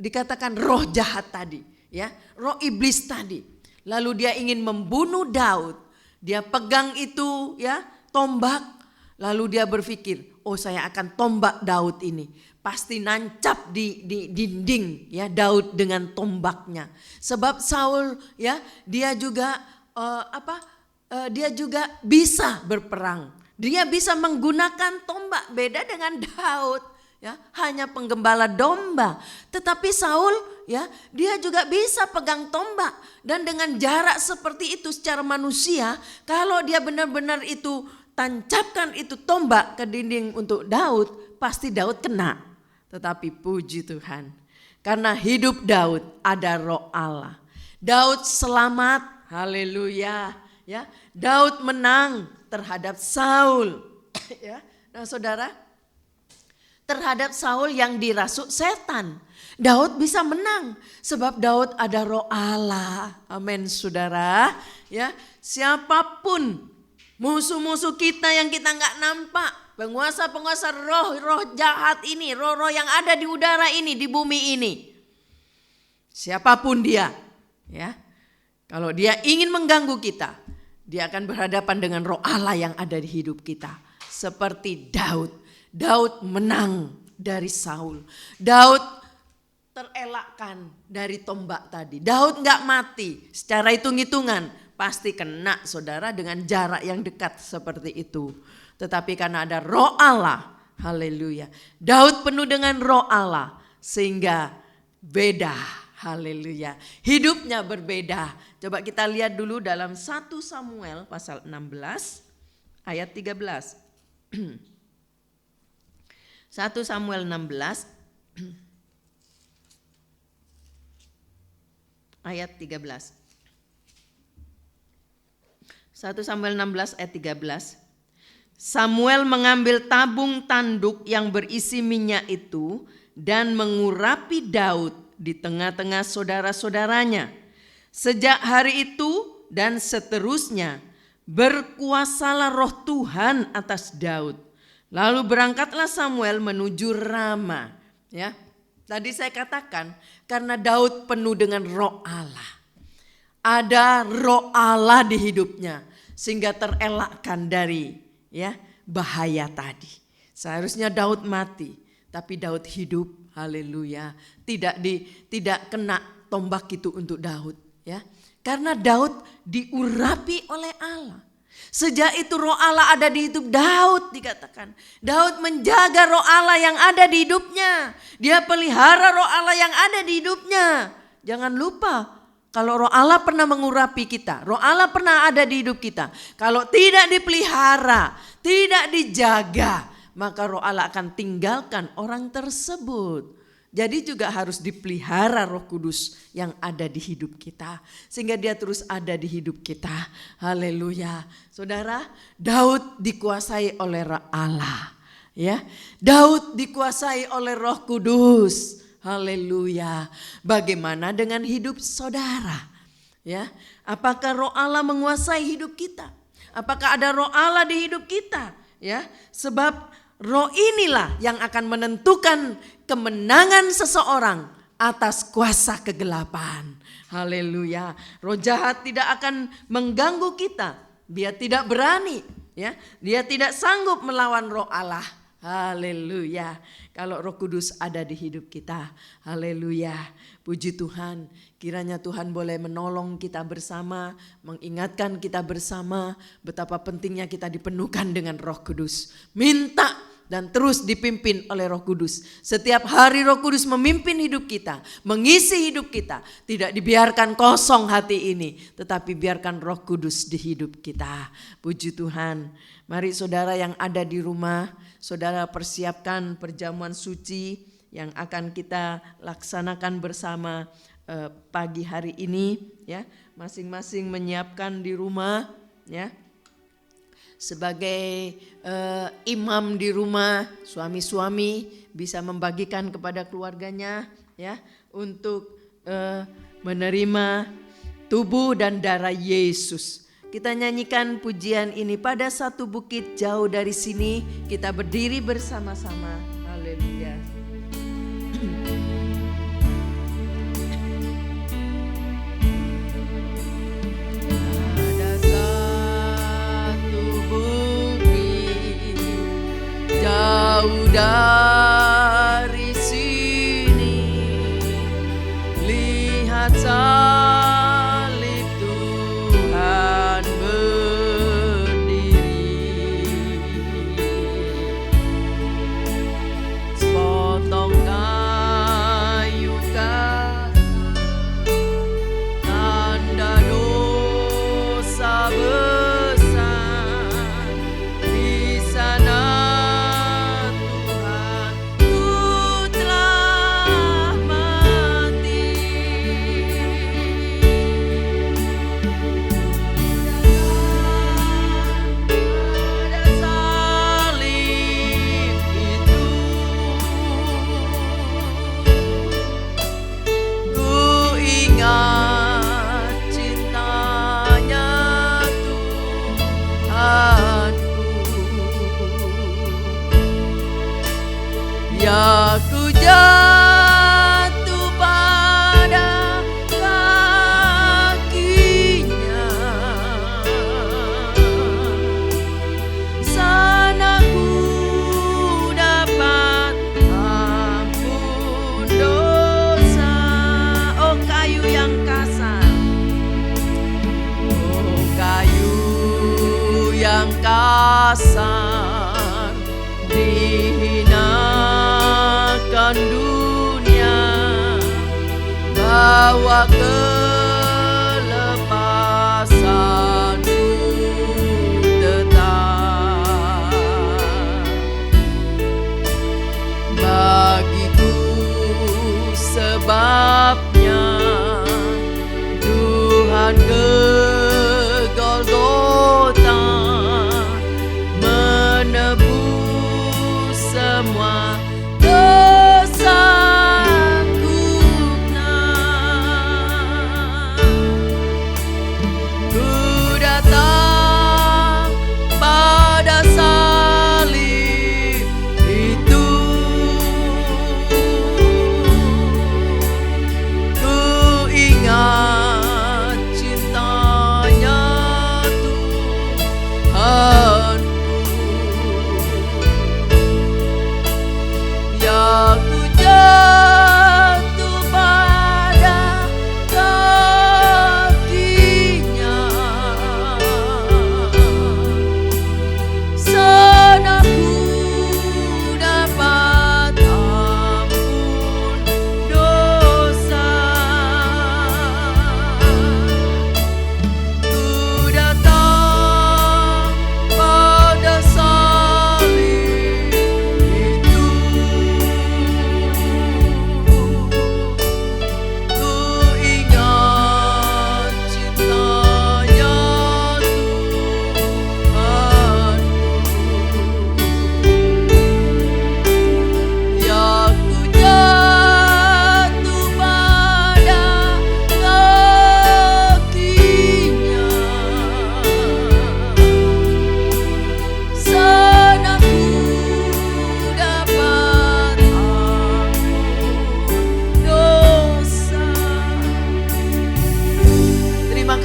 dikatakan roh jahat tadi, ya, roh iblis tadi. Lalu dia ingin membunuh Daud. Dia pegang itu, ya, tombak. Lalu dia berpikir, oh saya akan tombak Daud ini. Pasti nancap di dinding, ya, Daud dengan tombaknya. Sebab Saul, ya, dia juga dia juga bisa berperang. Dia bisa menggunakan tombak, beda dengan Daud. Ya, hanya penggembala domba. Tetapi Saul, ya, dia juga bisa pegang tombak. Dan dengan jarak seperti itu secara manusia, kalau dia benar-benar itu tancapkan itu tombak ke dinding untuk Daud, pasti Daud kena. Tetapi puji Tuhan, karena hidup Daud ada roh Allah. Daud selamat, haleluya, ya. Daud menang terhadap Saul. Ya. Nah, saudara, terhadap Saul yang dirasuk setan, Daud bisa menang sebab Daud ada roh Allah. Amin, saudara. Ya, siapapun musuh-musuh kita yang kita nggak nampak, penguasa-penguasa roh-roh jahat ini, roh-roh yang ada di udara ini, di bumi ini, siapapun dia, ya, kalau dia ingin mengganggu kita, dia akan berhadapan dengan roh Allah yang ada di hidup kita. Seperti Daud. Daud menang dari Saul. Daud terelakkan dari tombak tadi. Daud nggak mati. Secara hitung-hitungan pasti kena, saudara, dengan jarak yang dekat seperti itu. Tetapi karena ada roh Allah, haleluya. Daud penuh dengan roh Allah sehingga beda, haleluya. Hidupnya berbeda. Coba kita lihat dulu dalam 1 Samuel pasal 16 ayat 13. 1 Samuel 16 ayat 13. 1 Samuel 16 ayat 13. Samuel mengambil tabung tanduk yang berisi minyak itu dan mengurapi Daud di tengah-tengah saudara-saudaranya. Sejak hari itu dan seterusnya berkuasalah roh Tuhan atas Daud. Lalu berangkatlah Samuel menuju Rama. Ya, tadi saya katakan karena Daud penuh dengan roh Allah. Ada roh Allah di hidupnya sehingga terelakkan dari bahaya tadi. Seharusnya Daud mati, tapi Daud hidup. Haleluya. Tidak kena tombak itu untuk Daud, ya. Karena Daud diurapi oleh Allah. Sejak itu roh Allah ada di hidup Daud, dikatakan. Daud menjaga roh Allah yang ada di hidupnya. Dia pelihara roh Allah yang ada di hidupnya. Jangan lupa, kalau roh Allah pernah mengurapi kita, roh Allah pernah ada di hidup kita. Kalau tidak dipelihara, tidak dijaga, maka roh Allah akan tinggalkan orang tersebut. Jadi juga harus dipelihara Roh Kudus yang ada di hidup kita. Sehingga dia terus ada di hidup kita. Haleluya. Saudara, Daud dikuasai oleh Roh Allah. Ya, Daud dikuasai oleh Roh Kudus. Haleluya. Bagaimana dengan hidup saudara? Ya, apakah Roh Allah menguasai hidup kita? Apakah ada Roh Allah di hidup kita? Ya, sebab roh inilah yang akan menentukan kemenangan seseorang atas kuasa kegelapan. Haleluya. Roh jahat tidak akan mengganggu kita. Dia tidak berani, ya. Dia tidak sanggup melawan roh Allah. Haleluya. Kalau Roh Kudus ada di hidup kita. Haleluya. Puji Tuhan. Kiranya Tuhan boleh menolong kita bersama, mengingatkan kita bersama betapa pentingnya kita dipenuhkan dengan Roh Kudus. Minta dan terus dipimpin oleh Roh Kudus. Setiap hari Roh Kudus memimpin hidup kita, mengisi hidup kita. Tidak dibiarkan kosong hati ini, tetapi biarkan Roh Kudus di hidup kita. Puji Tuhan. Mari saudara yang ada di rumah, saudara persiapkan perjamuan suci yang akan kita laksanakan bersama pagi hari ini, ya. Masing-masing menyiapkan di rumah, ya. Sebagai imam di rumah, suami-suami bisa membagikan kepada keluarganya, ya, untuk menerima tubuh dan darah Yesus. Kita nyanyikan pujian ini. Pada satu bukit jauh dari sini, kita berdiri bersama-sama. Haleluya. Jauh dari sini, lihat salib Tuhan berdiri. Sepotong kayu kasar, tanda dosa besar di sana. Ya ku jatuh pada kakinya, sana ku dapat ampun dosa. Oh kayu yang kasar, oh kayu yang kasar, dihinakan dunia, bawa kelepasanku tetap. Bagiku sebabnya Tuhan ke Golgota, menebus semua dosaku. Nah,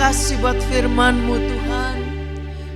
kasih buat firman-Mu Tuhan.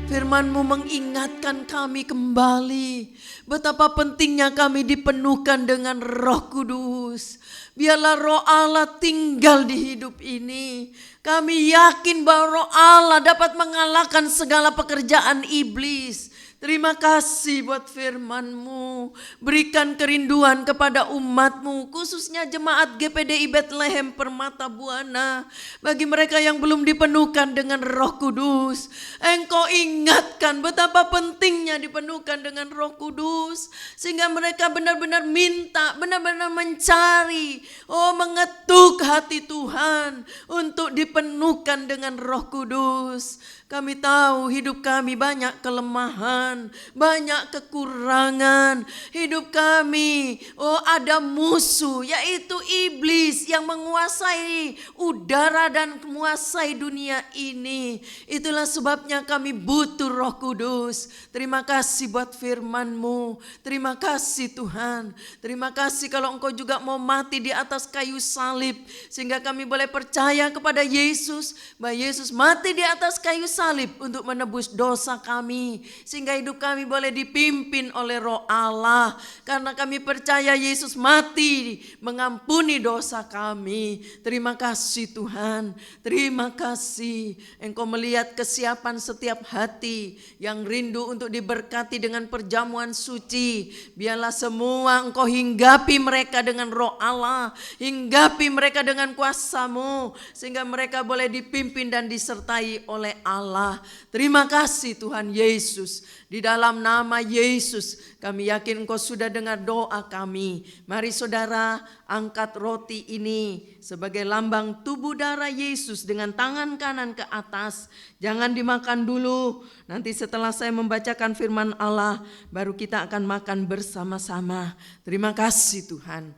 Firman-Mu mengingatkan kami kembali betapa pentingnya kami dipenuhkan dengan Roh Kudus. Biarlah Roh Allah tinggal di hidup ini. Kami yakin bahwa Roh Allah dapat mengalahkan segala pekerjaan iblis. Terima kasih buat firman-Mu. Berikan kerinduan kepada umat-Mu, khususnya jemaat GPDI Bethlehem Permata Buana. Bagi mereka yang belum dipenuhkan dengan Roh Kudus, Engkau ingatkan betapa pentingnya dipenuhkan dengan Roh Kudus. Sehingga mereka benar-benar minta, benar-benar mencari, mengetuk hati Tuhan untuk dipenuhkan dengan Roh Kudus. Kami tahu hidup kami banyak kelemahan, banyak kekurangan. Hidup kami, ada musuh, yaitu iblis yang menguasai udara dan menguasai dunia ini. Itulah sebabnya kami butuh Roh Kudus. Terima kasih buat firman-Mu. Terima kasih Tuhan. Terima kasih kalau Engkau juga mau mati di atas kayu salib, sehingga kami boleh percaya kepada Yesus, bahwa Yesus mati di atas kayu salib untuk menebus dosa kami, sehingga hidup kami boleh dipimpin oleh Roh Allah. Karena kami percaya Yesus mati mengampuni dosa kami. Terima kasih Tuhan. Terima kasih Engkau melihat kesiapan setiap hati yang rindu untuk diberkati dengan perjamuan suci. Biarlah semua Engkau hinggapi mereka dengan Roh Allah, hinggapi mereka dengan kuasa-Mu, sehingga mereka boleh dipimpin dan disertai oleh Allah. Terima kasih Tuhan Yesus. Di dalam nama Yesus kami yakin Engkau sudah dengar doa kami. Mari saudara angkat roti ini sebagai lambang tubuh darah Yesus dengan tangan kanan ke atas. Jangan dimakan dulu. Nanti setelah saya membacakan firman Allah, baru kita akan makan bersama-sama. Terima kasih Tuhan.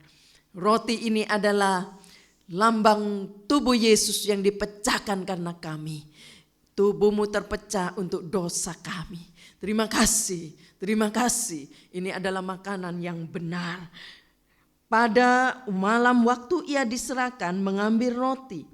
Roti ini adalah lambang tubuh Yesus yang dipecahkan karena kami. Tubuh-Mu terpecah untuk dosa kami. Terima kasih, terima kasih. Ini adalah makanan yang benar. Pada malam waktu Ia diserahkan mengambil roti,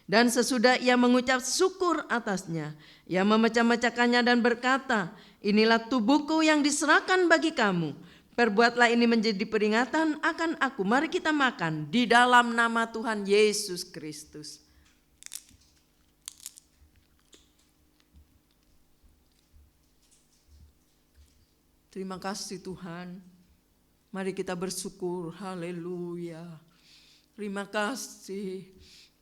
dan sesudah Ia mengucap syukur atasnya, Ia memecah-mecahkannya dan berkata, inilah tubuhku yang diserahkan bagi kamu. Perbuatlah ini menjadi peringatan akan aku. Mari kita makan di dalam nama Tuhan Yesus Kristus. Terima kasih Tuhan. Mari kita bersyukur. Haleluya. Terima kasih.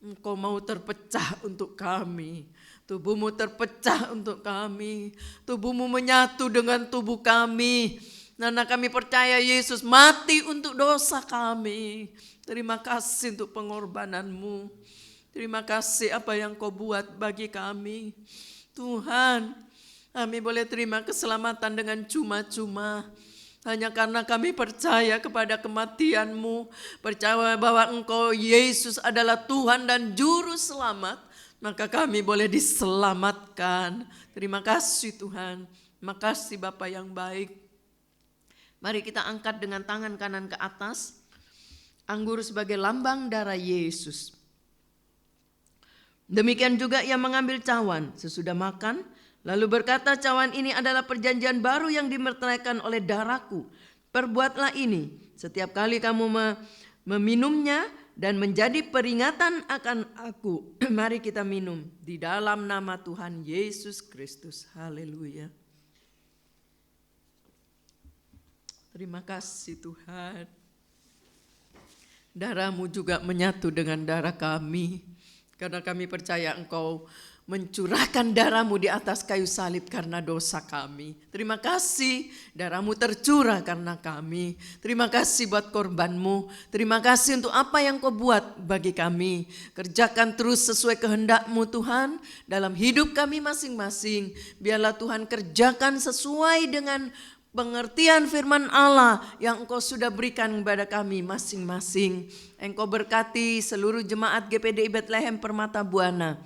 Engkau mau terpecah untuk kami. Tubuh-Mu terpecah untuk kami. Tubuh-Mu menyatu dengan tubuh kami. Karena kami percaya Yesus mati untuk dosa kami. Terima kasih untuk pengorbanan-Mu. Terima kasih apa yang Kau buat bagi kami. Tuhan, kami boleh terima keselamatan dengan cuma-cuma. Hanya karena kami percaya kepada kematian-Mu. Percaya bahwa Engkau Yesus adalah Tuhan dan Juru Selamat. Maka kami boleh diselamatkan. Terima kasih Tuhan. Terima kasih Bapa yang baik. Mari kita angkat dengan tangan kanan ke atas. Anggur sebagai lambang darah Yesus. Demikian juga Ia mengambil cawan sesudah makan. Lalu berkata, cawan ini adalah perjanjian baru yang dimeteraikan oleh darahku. Perbuatlah ini setiap kali kamu meminumnya dan menjadi peringatan akan aku. Mari kita minum di dalam nama Tuhan Yesus Kristus. Haleluya. Terima kasih Tuhan. Darah-Mu juga menyatu dengan darah kami. Karena kami percaya Engkau mencurahkan darah-Mu di atas kayu salib karena dosa kami. Terima kasih darah-Mu tercurah karena kami. Terima kasih buat korban-Mu. Terima kasih untuk apa yang Kau buat bagi kami. Kerjakan terus sesuai kehendak-Mu Tuhan dalam hidup kami masing-masing. Biarlah Tuhan kerjakan sesuai dengan pengertian firman Allah yang Engkau sudah berikan kepada kami masing-masing. Engkau berkati seluruh jemaat GPDI Bethlehem Permata Buana.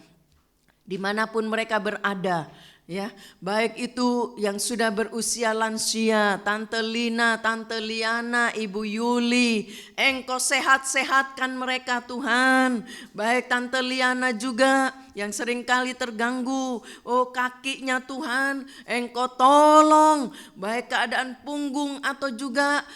Dimanapun mereka berada, ya, baik itu yang sudah berusia lansia, Tante Lina, Tante Liana, Ibu Yuli, Engkau sehat-sehatkan mereka Tuhan. Baik Tante Liana juga yang seringkali terganggu, oh kakinya Tuhan, Engkau tolong, baik keadaan punggung atau juga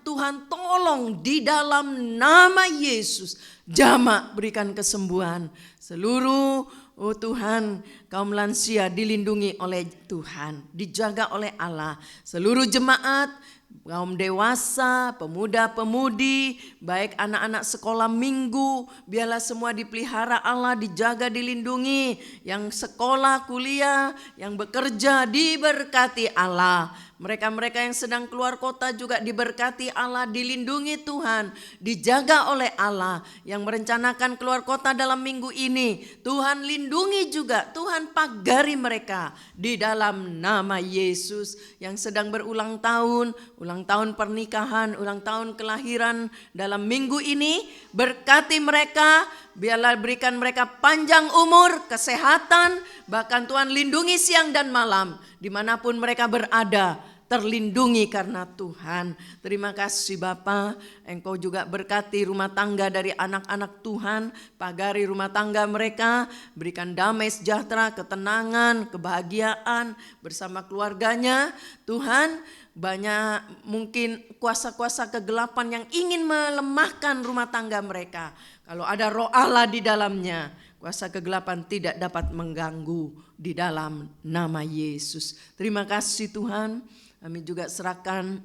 Tuhan tolong di dalam nama Yesus. Jamak berikan kesembuhan. Seluruh Tuhan, kaum lansia dilindungi oleh Tuhan, dijaga oleh Allah. Seluruh jemaat, kaum dewasa, pemuda-pemudi, baik anak-anak sekolah minggu, biarlah semua dipelihara Allah, dijaga, dilindungi. Yang sekolah, kuliah, yang bekerja diberkati Allah. Mereka-mereka yang sedang keluar kota juga diberkati Allah, dilindungi Tuhan, dijaga oleh Allah. Yang merencanakan keluar kota dalam minggu ini, Tuhan lindungi juga, Tuhan pagari mereka di dalam nama Yesus. Yang sedang berulang tahun pernikahan, ulang tahun kelahiran dalam minggu ini, berkati mereka, biarlah berikan mereka panjang umur, kesehatan, bahkan Tuhan lindungi siang dan malam, dimanapun mereka berada, terlindungi karena Tuhan. Terima kasih Bapa, Engkau juga berkati rumah tangga dari anak-anak Tuhan, pagari rumah tangga mereka, berikan damai sejahtera, ketenangan, kebahagiaan bersama keluarganya. Tuhan, banyak mungkin kuasa-kuasa kegelapan yang ingin melemahkan rumah tangga mereka. Kalau ada roh Allah di dalamnya, kuasa kegelapan tidak dapat mengganggu di dalam nama Yesus. Terima kasih Tuhan. Kami juga serahkan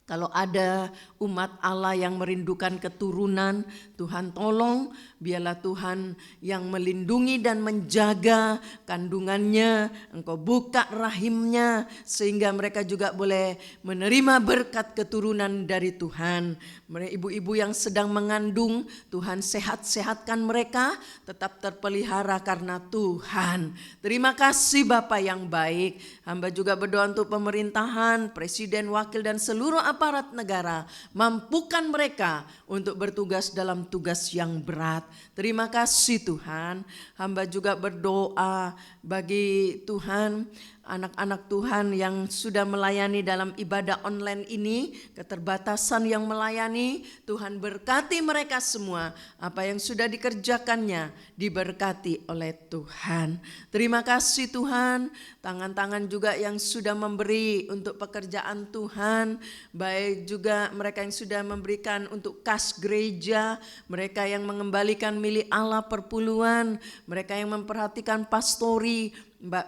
kalau ada umat Allah yang merindukan keturunan, Tuhan tolong, biarlah Tuhan yang melindungi dan menjaga kandungannya, Engkau buka rahimnya sehingga mereka juga boleh menerima berkat keturunan dari Tuhan. Ibu-ibu yang sedang mengandung, Tuhan sehat-sehatkan mereka, tetap terpelihara karena Tuhan. Terima kasih Bapa yang baik. Hamba juga berdoa untuk pemerintahan, presiden, wakil dan seluruh aparat negara, mampukan mereka untuk bertugas dalam tugas yang berat. Terima kasih Tuhan. Hamba juga berdoa bagi Tuhan anak-anak Tuhan yang sudah melayani dalam ibadah online ini, keterbatasan yang melayani, Tuhan berkati mereka semua. Apa yang sudah dikerjakannya diberkati oleh Tuhan. Terima kasih Tuhan. Tangan-tangan juga yang sudah memberi untuk pekerjaan Tuhan, baik juga mereka yang sudah memberikan untuk kas gereja, mereka yang mengembalikan milik Allah perpuluhan, mereka yang memperhatikan pastori,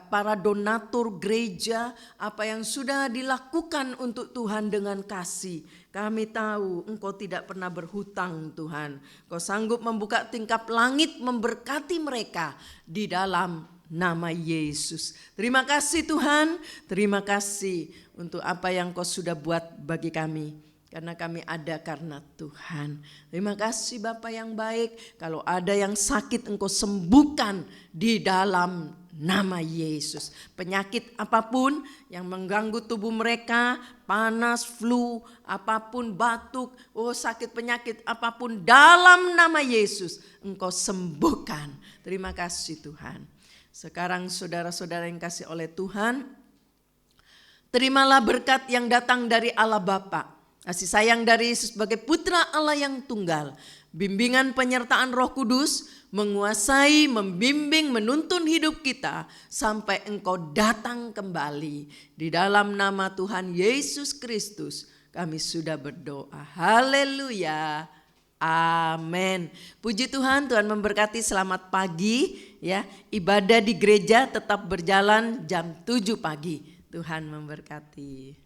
para donatur gereja, apa yang sudah dilakukan untuk Tuhan dengan kasih. Kami tahu Engkau tidak pernah berhutang Tuhan. Engkau sanggup membuka tingkap langit memberkati mereka di dalam nama Yesus. Terima kasih Tuhan, terima kasih untuk apa yang Kau sudah buat bagi kami. Karena kami ada karena Tuhan. Terima kasih Bapa yang baik. Kalau ada yang sakit Engkau sembuhkan di dalam nama Yesus. Penyakit apapun yang mengganggu tubuh mereka, panas, flu, apapun, batuk, sakit penyakit apapun, dalam nama Yesus Engkau sembuhkan. Terima kasih Tuhan. Sekarang saudara-saudara yang kasih oleh Tuhan, terimalah berkat yang datang dari Allah Bapa, kasih sayang dari Yesus sebagai putra Allah yang tunggal, bimbingan penyertaan Roh Kudus menguasai, membimbing, menuntun hidup kita sampai Engkau datang kembali. Di dalam nama Tuhan Yesus Kristus kami sudah berdoa. Haleluya. Amin. Puji Tuhan, Tuhan memberkati. Selamat pagi ya. Ibadah di gereja tetap berjalan jam 7 pagi. Tuhan memberkati.